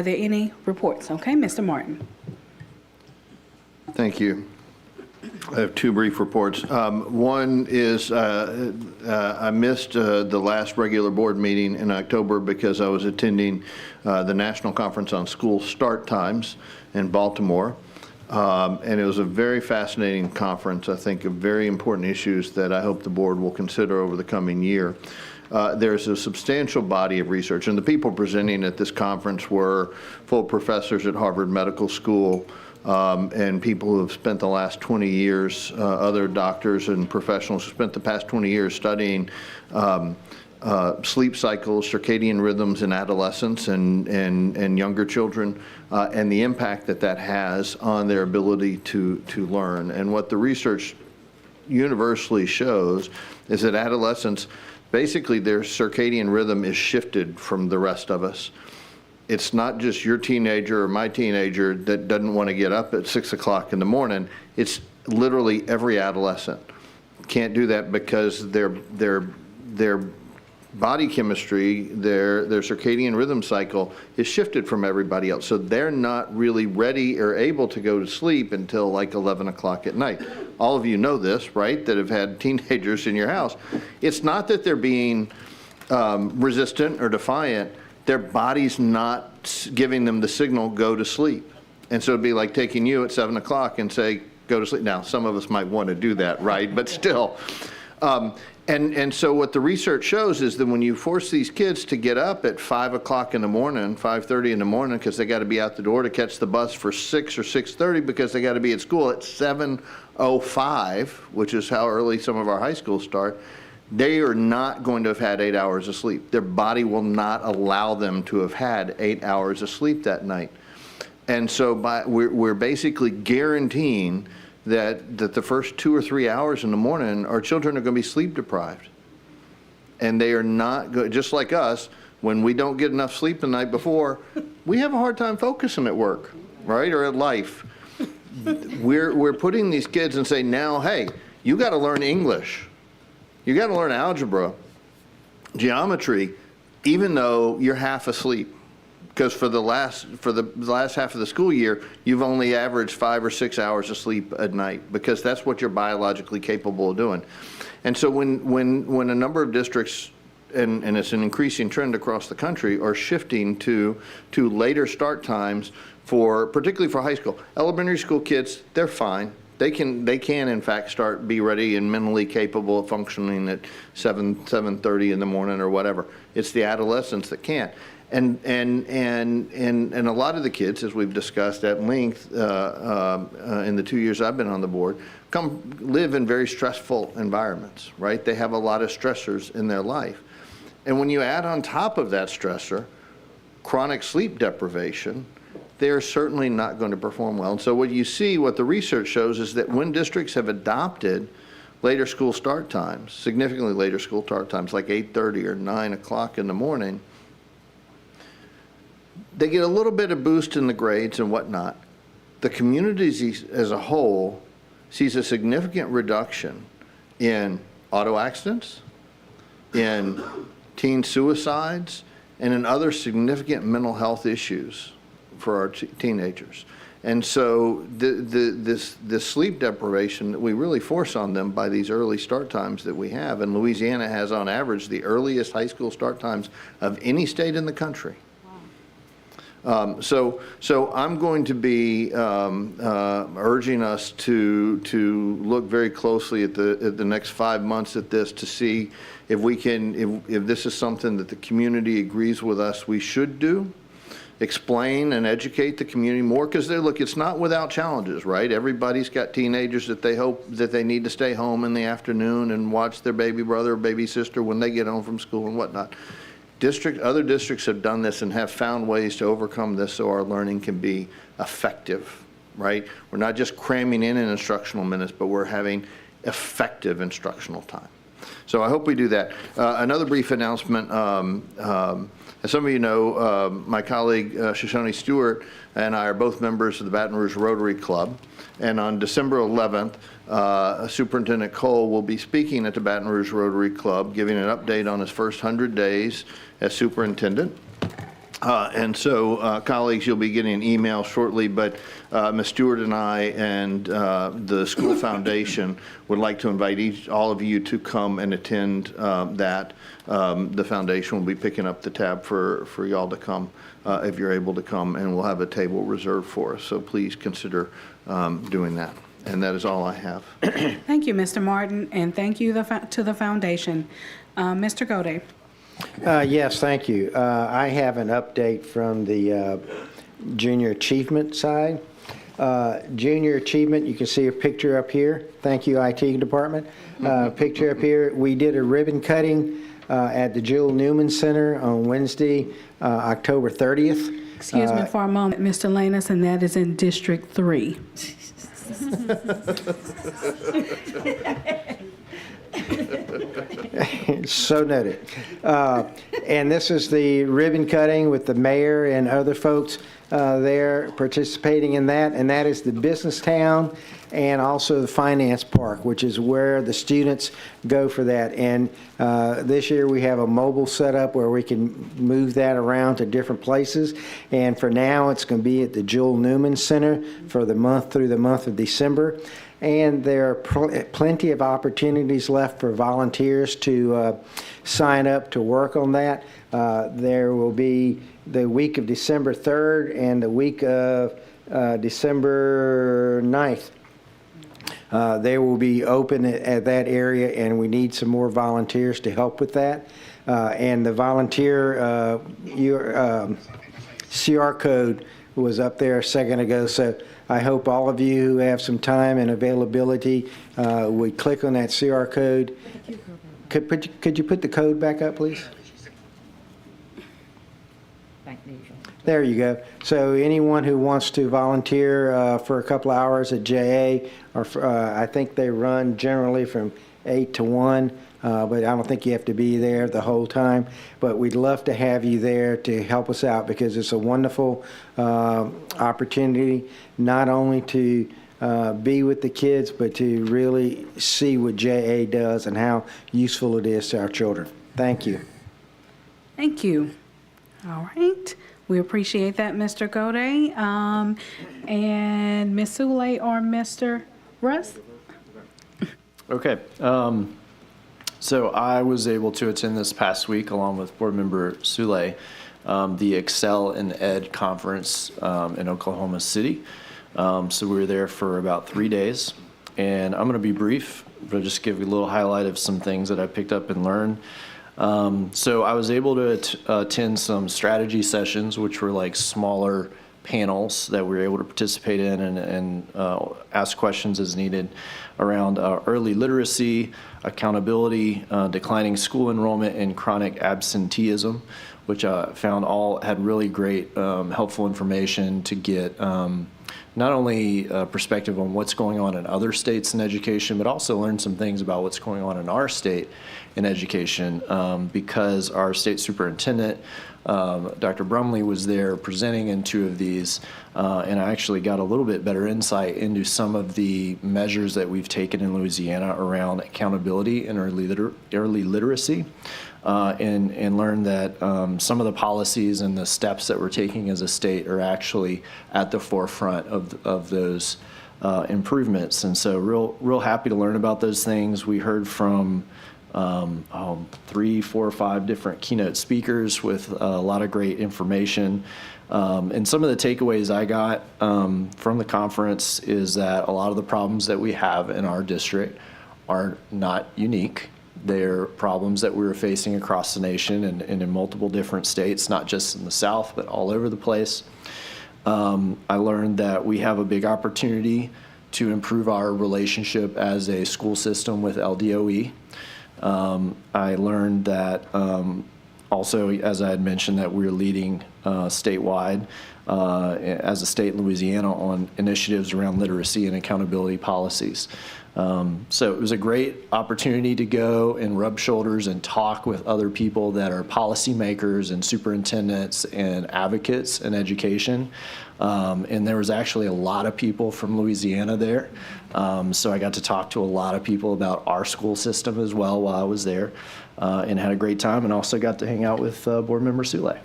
there any reports? Okay, Mr. Martin. Thank you. I have two brief reports. One is I missed the last regular board meeting in October because I was attending the National Conference on School Start Times in Baltimore. And it was a very fascinating conference, I think, of very important issues that I hope the board will consider over the coming year. There's a substantial body of research, and the people presenting at this conference were full professors at Harvard Medical School, and people who have spent the last 20 years, other doctors and professionals who spent the past 20 years studying sleep cycles, circadian rhythms in adolescents and younger children, and the impact that that has on their ability to learn. And what the research universally shows is that adolescents, basically their circadian rhythm is shifted from the rest of us. It's not just your teenager or my teenager that doesn't want to get up at 6 o'clock in the morning. It's literally every adolescent. Can't do that because their body chemistry, their circadian rhythm cycle is shifted from everybody else. So they're not really ready or able to go to sleep until like 11 o'clock at night. All of you know this, right, that have had teenagers in your house. It's not that they're being resistant or defiant. Their body's not giving them the signal, go to sleep. And so it'd be like taking you at 7 o'clock and say, go to sleep. Now, some of us might want to do that, right? But still. And so what the research shows is that when you force these kids to get up at 5 o'clock in the morning, 5:30 in the morning, because they got to be out the door to catch the bus for 6 or 6:30 because they got to be at school at 7:05, which is how early some of our high schools start, they are not going to have had 8 hours of sleep. Their body will not allow them to have had 8 hours of sleep that night. And so we're basically guaranteeing that the first 2 or 3 hours in the morning, our children are going to be sleep deprived. And they are not, just like us, when we don't get enough sleep the night before, we have a hard time focusing at work, right, or at life. We're putting these kids and saying, now, hey, you got to learn English. You got to learn algebra, geometry, even though you're half asleep. Because for the last half of the school year, you've only averaged 5 or 6 hours of sleep at night, because that's what you're biologically capable of doing. And so when a number of districts, and it's an increasing trend across the country, are shifting to later start times particularly for high school. Elementary school kids, they're fine. They can in fact be ready and mentally capable of functioning at 7:30 in the morning or whatever. It's the adolescents that can't. And a lot of the kids, as we've discussed at length in the 2 years I've been on the board, live in very stressful environments, right? They have a lot of stressors in their life. And when you add on top of that stressor chronic sleep deprivation, they're certainly not going to perform well. And so what the research shows is that when districts have adopted later school start times, significantly later school start times, like 8:30 or 9 o'clock in the morning, they get a little bit of boost in the grades and whatnot. The community as a whole sees a significant reduction in auto accidents, in teen suicides, and in other significant mental health issues for our teenagers. And so this sleep deprivation that we really force on them by these early start times that we have, and Louisiana has on average the earliest high school start times of any state in the country. So I'm going to be urging us to look very closely at the next 5 months at this to see if we can, if this is something that the community agrees with us we should do. Explain and educate the community more, because look, it's not without challenges, right? Everybody's got teenagers that they hope that they need to stay home in the afternoon and watch their baby brother or baby sister when they get home from school and whatnot. Other districts have done this and have found ways to overcome this so our learning can be effective, right? We're not just cramming in instructional minutes, but we're having effective instructional time. So I hope we do that. Another brief announcement. As some of you know, my colleague Shoshone Stewart and I are both members of the Baton Rouge Rotary Club. And on December 11th, Superintendent Cole will be speaking at the Baton Rouge Rotary Club, giving an update on his first 100 days as superintendent. And so, colleagues, you'll be getting an email shortly, but Ms. Stewart and I and the school foundation would like to invite all of you to come and attend that. The foundation will be picking up the tab for y'all to come if you're able to come, and we'll have a table reserved for us. So please consider doing that. And that is all I have. Thank you, Mr. Martin, and thank you to the foundation. Mr. Gode. Yes, thank you. I have an update from the junior achievement side. Junior achievement, you can see a picture up here. Thank you, IT department. Picture up here. We did a ribbon cutting at the Jewel Newman Center on Wednesday, October 30th. Excuse me for a moment, Mr. Lanus, and that is in District 3. So noted. And this is the ribbon cutting with the mayor and other folks there participating in that, and that is the business town and also the finance park, which is where the students go for that. And this year we have a mobile setup where we can move that around to different places. And for now, it's going to be at the Jewel Newman Center for the month through the month of December. And there are plenty of opportunities left for volunteers to sign up to work on that. There will be the week of December 3rd and the week of December 9th. They will be open at that area, and we need some more volunteers to help with that. And the volunteer CR code was up there a second ago, so I hope all of you who have some time and availability would click on that CR code. Could you put the code back up, please? There you go. So anyone who wants to volunteer for a couple of hours at JA, or I think they run generally from 8 to 1, but I don't think you have to be there the whole time. But we'd love to have you there to help us out, because it's a wonderful opportunity not only to be with the kids, but to really see what JA does and how useful it is to our children. Thank you. Thank you. All right. We appreciate that, Mr. Gode. And Ms. Sule or Mr. Russ? Okay. So I was able to attend this past week along with Board Member Sule, the Excel in Ed conference in Oklahoma City. So we were there for about 3 days, and I'm going to be brief, but just give you a little highlight of some things that I picked up and learned. So I was able to attend some strategy sessions, which were like smaller panels that we were able to participate in and ask questions as needed around early literacy, accountability, declining school enrollment, and chronic absenteeism, which I found all had really great helpful information to get not only perspective on what's going on in other states in education, but also learn some things about what's going on in our state in education, because our state superintendent, Dr. Brumley, was there presenting in 2 of these, and I actually got a little bit better insight into some of the measures that we've taken in Louisiana around accountability and early literacy, and learned that some of the policies and the steps that we're taking as a state are actually at the forefront of those improvements. And so real happy to learn about those things. We heard from 3, 4, 5 different keynote speakers with a lot of great information. And some of the takeaways I got from the conference is that a lot of the problems that we have in our district are not unique. They're problems that we were facing across the nation and in multiple different states, not just in the South, but all over the place. I learned that we have a big opportunity to improve our relationship as a school system with LDOE. I learned that also, as I had mentioned, that we're leading statewide as a state in Louisiana on initiatives around literacy and accountability policies. So it was a great opportunity to go and rub shoulders and talk with other people that are policymakers and superintendents and advocates in education. And there was actually a lot of people from Louisiana there. So I got to talk to a lot of people about our school system as well while I was there, and had a great time, and also got to hang out with Board Member Sule.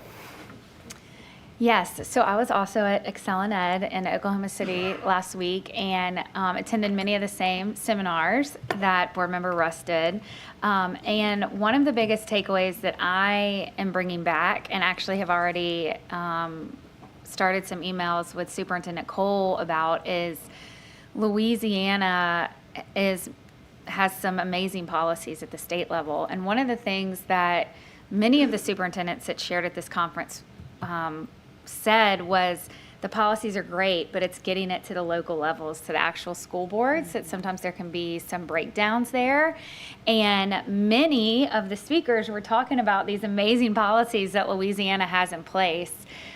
Yes, so I was also at Excel and Ed in Oklahoma City last week and attended many of the same seminars that Board Member Russ did. And one of the biggest takeaways that I am bringing back, and actually have already started some emails with Superintendent Cole about, is Louisiana has some amazing policies at the state level. And one of the things that many of the superintendents that shared at this conference said was the policies are great, but it's getting it to the local levels, to the actual school boards, that sometimes there can be some breakdowns there. And many of the speakers were talking about these amazing policies that Louisiana has in place.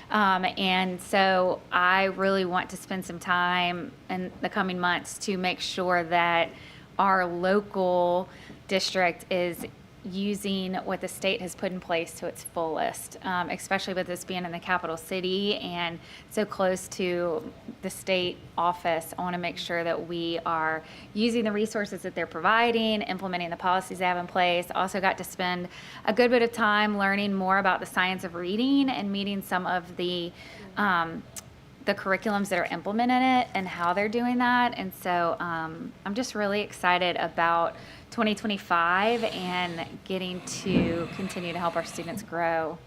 And so I really want to spend some time in the coming months to make sure that our local district is using what the state has put in place to its fullest, especially with this being in the capital city and so close to the state office. I want to make sure that we are using the resources that they're providing, implementing the policies they have in place. Also got to spend a good bit of time learning more about the science of reading and meeting some of the curriculums that are implemented in it and how they're doing that. And so I'm just really excited about 2025 and getting to continue to help our students grow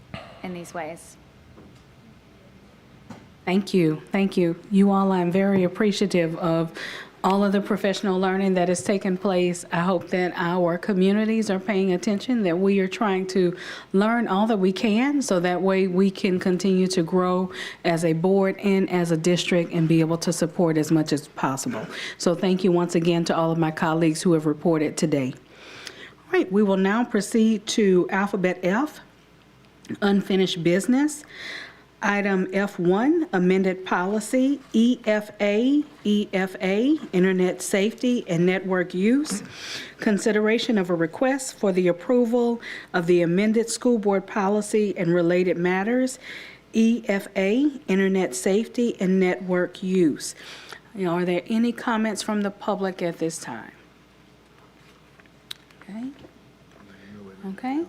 in these ways. Thank you. Thank you. You all, I'm very appreciative of all of the professional learning that has taken place. I hope that our communities are paying attention, that we are trying to learn all that we can so that way we can continue to grow as a board and as a district and be able to support as much as possible. So thank you once again to all of my colleagues who have reported today. All right, we will now proceed to alphabet F, unfinished business. Item F1, amended policy, EFA, Internet Safety and Network Use. Consideration of a request for the approval of the amended school board policy and related matters, EFA, Internet Safety and Network Use. Are there any comments from the public at this time? Okay. Okay.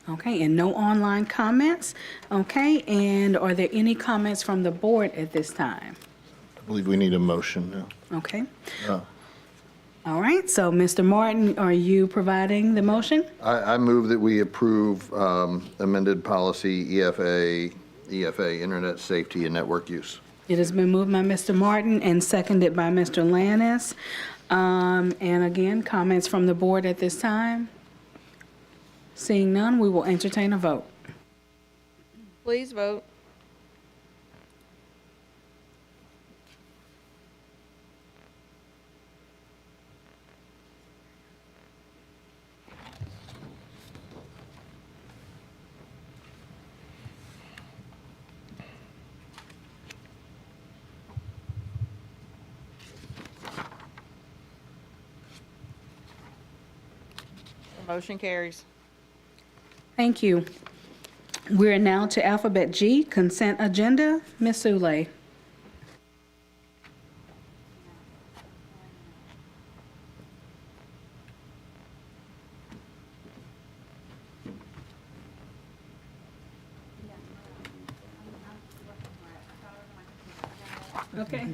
Okay, and no online comments. Okay, and are there any comments from the board at this time? I believe we need a motion now. Okay. All right, so Mr. Martin, are you providing the motion? I move that we approve amended policy EFA, Internet Safety and Network Use. It has been moved by Mr. Martin and seconded by Mr. Lannis. And again, comments from the board at this time? Seeing none, we will entertain a vote. Please vote. The motion carries. Thank you. We're now to alphabet G, consent agenda. Ms. Sule. Okay.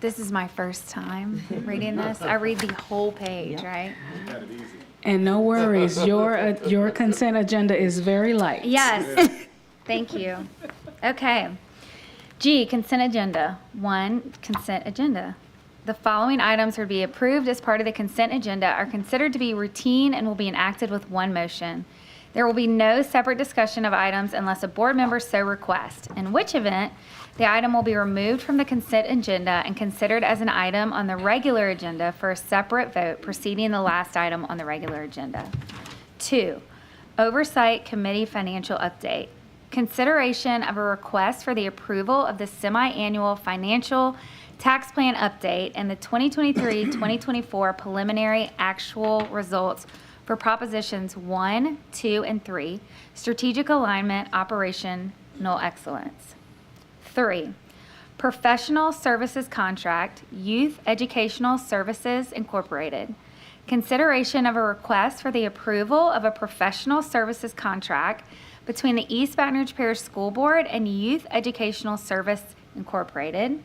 This is my first time reading this. I read the whole page, right? And no worries, your consent agenda is very light. Yes. Thank you. Okay. G, consent agenda. 1, consent agenda. The following items are to be approved as part of the consent agenda are considered to be routine and will be enacted with one motion. There will be no separate discussion of items unless a board member so requests, in which event the item will be removed from the consent agenda and considered as an item on the regular agenda for a separate vote preceding the last item on the regular agenda. 2, oversight committee financial update. Consideration of a request for the approval of the semi-annual financial tax plan update and the 2023-2024 preliminary actual results for propositions 1, 2, and 3, strategic alignment, operational excellence. 3, professional services contract, Youth Educational Services Incorporated. consideration of a request for the approval of a professional services contract between the East Baton Rouge Parish School Board and Youth Educational Service Incorporated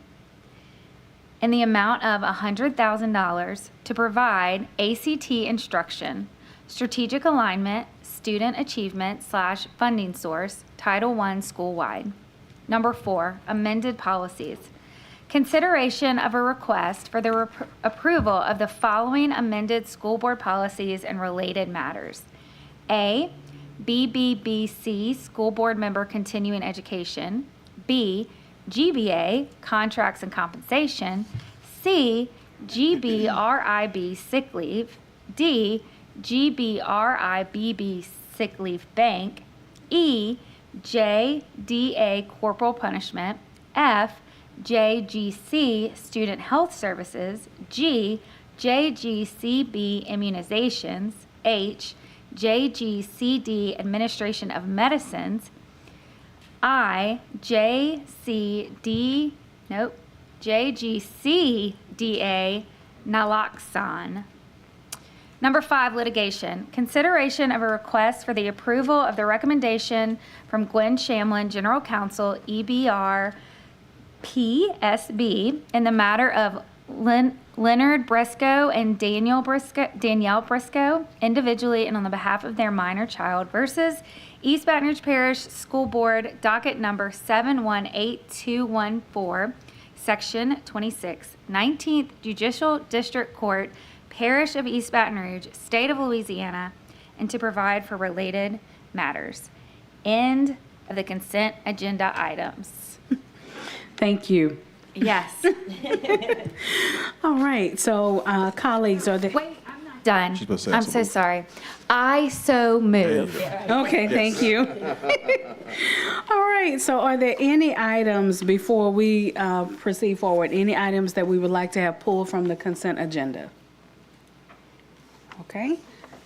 in the amount of $100,000 to provide ACT instruction, strategic alignment, student achievement / funding source, Title I school-wide. Number 4, amended policies. Consideration of a request for the approval of the following amended school board policies and related matters. A, BBBC, School Board Member Continuing Education. B, GBA, Contracts and Compensation. C, GBRIB, Sick Leave. D, GBRIBB, Sick Leave Bank. E, JDA, Corporal Punishment. F, JGC, Student Health Services. G, JGCB, Immunizations. H, JGCD, Administration of Medicines. I, JGCDA, naloxone. Number 5, litigation. Consideration of a request for the approval of the recommendation from Gwen Shamlin, General Counsel, EBR PSB, in the matter of Leonard Briscoe and Danielle Briscoe, individually and on the behalf of their minor child, versus East Baton Rouge Parish School Board, docket number 718214, Section 26, 19th Judicial District Court, Parish of East Baton Rouge, State of Louisiana, and to provide for related matters. End of the consent agenda items. Thank you. Yes. All right, so colleagues, are there? Wait, I'm not done. She's supposed to say I'm so something. sorry. I so move. Okay, thank you. All right, so are there any items before we proceed forward, any items that we would like to have pulled from the consent agenda? Okay.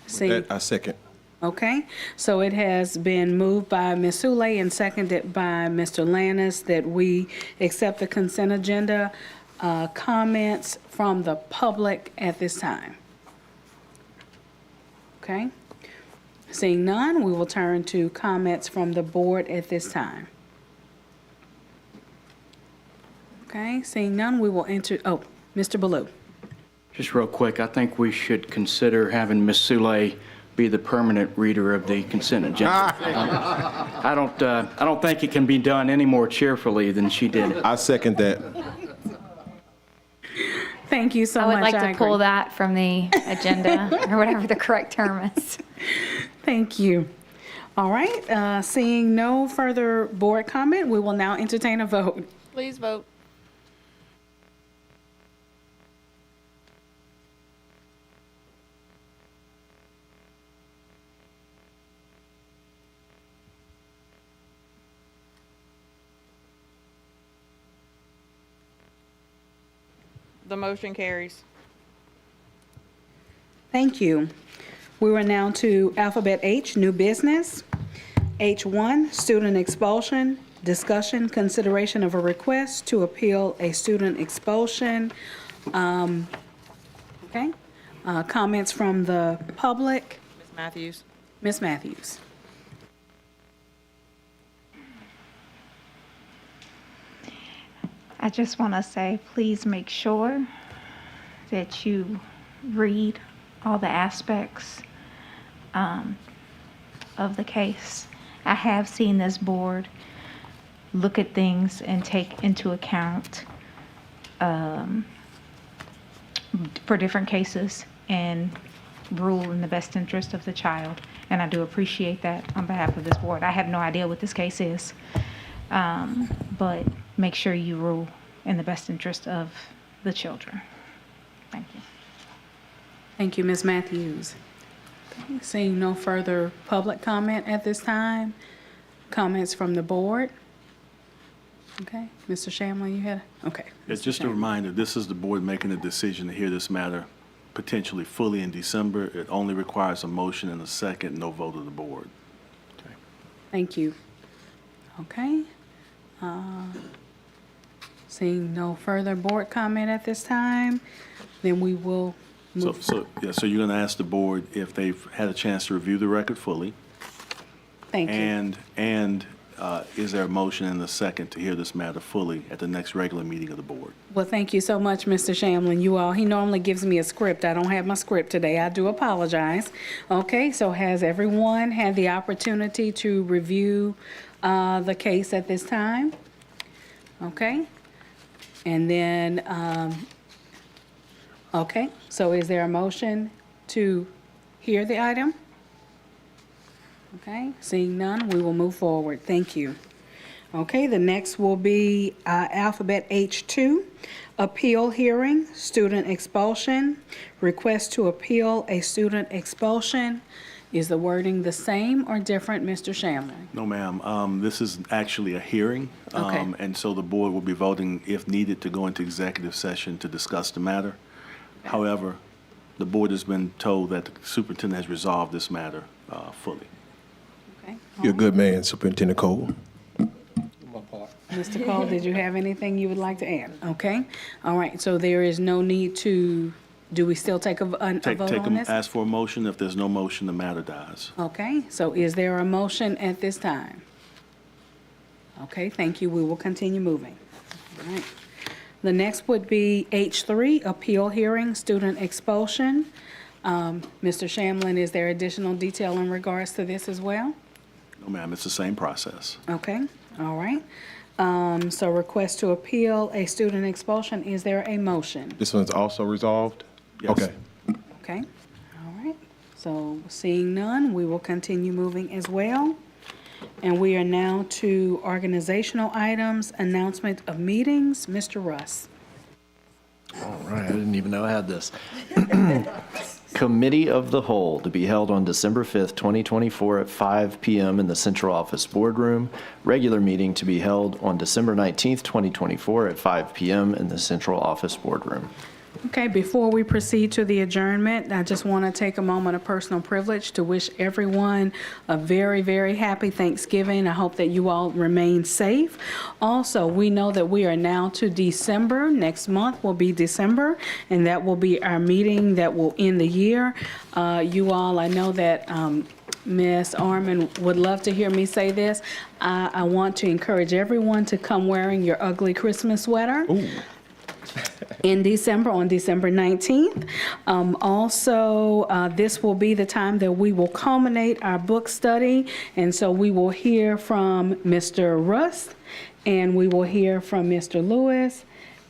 See. That I second. Okay, so it has been moved by Ms. Sule and seconded by Mr. Lannis that we accept the consent agenda. Comments from the public at this time? Okay, seeing none, we will turn to comments from the board at this time. Okay, seeing none, we will enter, Mr. Ballou. Just real quick, I think we should consider having Ms. Sule be the permanent reader of the consent agenda. I don't think it can be done any more cheerfully than she did it. I second that. Thank you so I would much. like to pull that from the agenda, or whatever the correct term is. Thank you. All right, seeing no further board comment, we will now entertain a vote. Please vote. The motion carries. Thank you. We are now to alphabet H, new business. H1, student expulsion, discussion, consideration of a request to appeal a student expulsion. Okay, comments from the public. Ms. Matthews. Ms. Matthews. I just want to say, please make sure that you read all the aspects of the case. I have seen this board look at things and take into account for different cases and rule in the best interest of the child. And I do appreciate that on behalf of this board. I have no idea what this case is, but make sure you rule in the best interest of the children. Thank you. Thank you, Ms. Matthews. Seeing no further public comment at this time, comments from the board? Okay, Mr. Shamlin, you had, okay. It's just a reminder, this is the board making a decision to hear this matter potentially fully in December. It only requires a motion and a second, no vote of the board. Okay. Thank you. Okay. Seeing no further board comment at this time, then we will So you're going to ask the board if they've had a chance to review the record fully? Thank you. And is there a motion and a second to hear this matter fully at the next regular meeting of the board? Well, thank you so much, Mr. Shamlin. He normally gives me a script. I don't have my script today. I do apologize. Okay, so has everyone had the opportunity to review the case at this time? Okay. And then, okay, so is there a motion to hear the item? Okay, seeing none, we will move forward. Thank you. Okay, the next will be alphabet H2, appeal hearing, student expulsion, request to appeal a student expulsion. Is the wording the same or different, Mr. Shamlin? No, ma'am. This is actually a hearing. Okay. And so the board will be voting, if needed, to go into executive session to discuss the matter. However, the board has been told that the superintendent has resolved this matter fully. Okay. You're a good man, Superintendent Cole. Mr. Cole, did you have anything you would like to add? Okay. All right, so there is no need to, do we still take a vote on this? Ask for a motion. If there's no motion, the matter dies. Okay, so is there a motion at this time? Okay, thank you. We will continue moving. All right. The next would be H3, appeal hearing, student expulsion. Mr. Shamlin, is there additional detail in regards to this as well? No, ma'am. It's the same process. Okay, all right. So request to appeal a student expulsion. Is there a motion? This one's also resolved? Yes. Okay. Okay, all right. So seeing none, we will continue moving as well. And we are now to organizational items, announcement of meetings. Mr. Russ. All right, I didn't even know I had this. Committee of the Whole to be held on December 5th, 2024 at 5 p.m. in the Central Office Boardroom. Regular meeting to be held on December 19th, 2024 at 5 p.m. in the Central Office Boardroom. Okay, before we proceed to the adjournment, I just want to take a moment of personal privilege to wish everyone a very, very happy Thanksgiving. I hope that you all remain safe. Also, we know that we are now to December. Next month will be December, and that will be our meeting that will end the year. You all, I know that Ms. Arman would love to hear me say this. I want to encourage everyone to come wearing your ugly Christmas sweater. Ooh. In December, on December 19th. This will be the time that we will culminate our book study. And so we will hear from Mr. Russ, and we will hear from Mr. Lewis.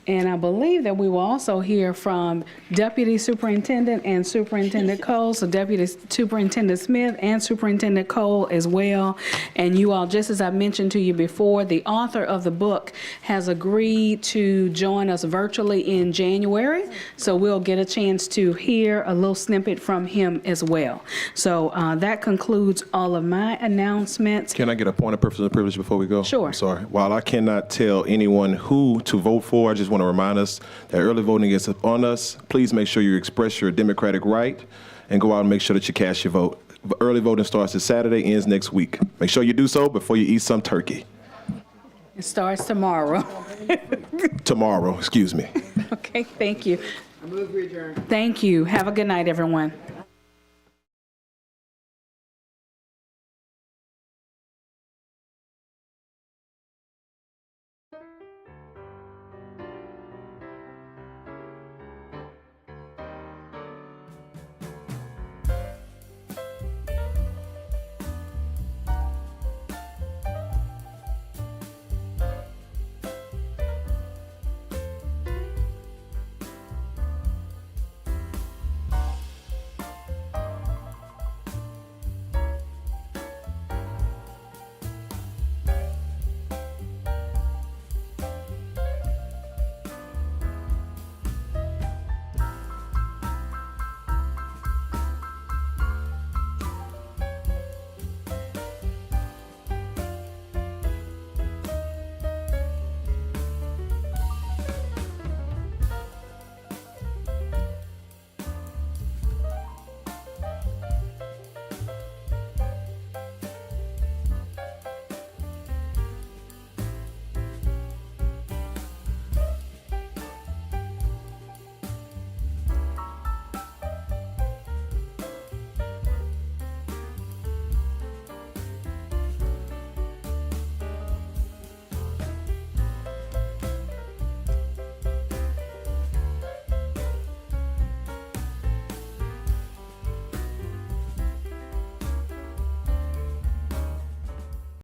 And I believe that we will also hear from Deputy Superintendent and Superintendent Cole, so Deputy Superintendent Smith and Superintendent Cole as well. And you all, just as I mentioned to you before, the author of the book has agreed to join us virtually in January, so we'll get a chance to hear a little snippet from him as well. So that concludes all of my announcements. Can I get a point of personal privilege before we go? Sure. I'm sorry. While I cannot tell anyone who to vote for, I just want to remind us that early voting is upon us. Please make sure you express your democratic right and go out and make sure that you cast your vote. Early voting starts this Saturday, ends next week. Make sure you do so before you eat some turkey. It starts tomorrow. Tomorrow, excuse me. Okay, thank you. I move we adjourn. Thank you. Have a good night, everyone.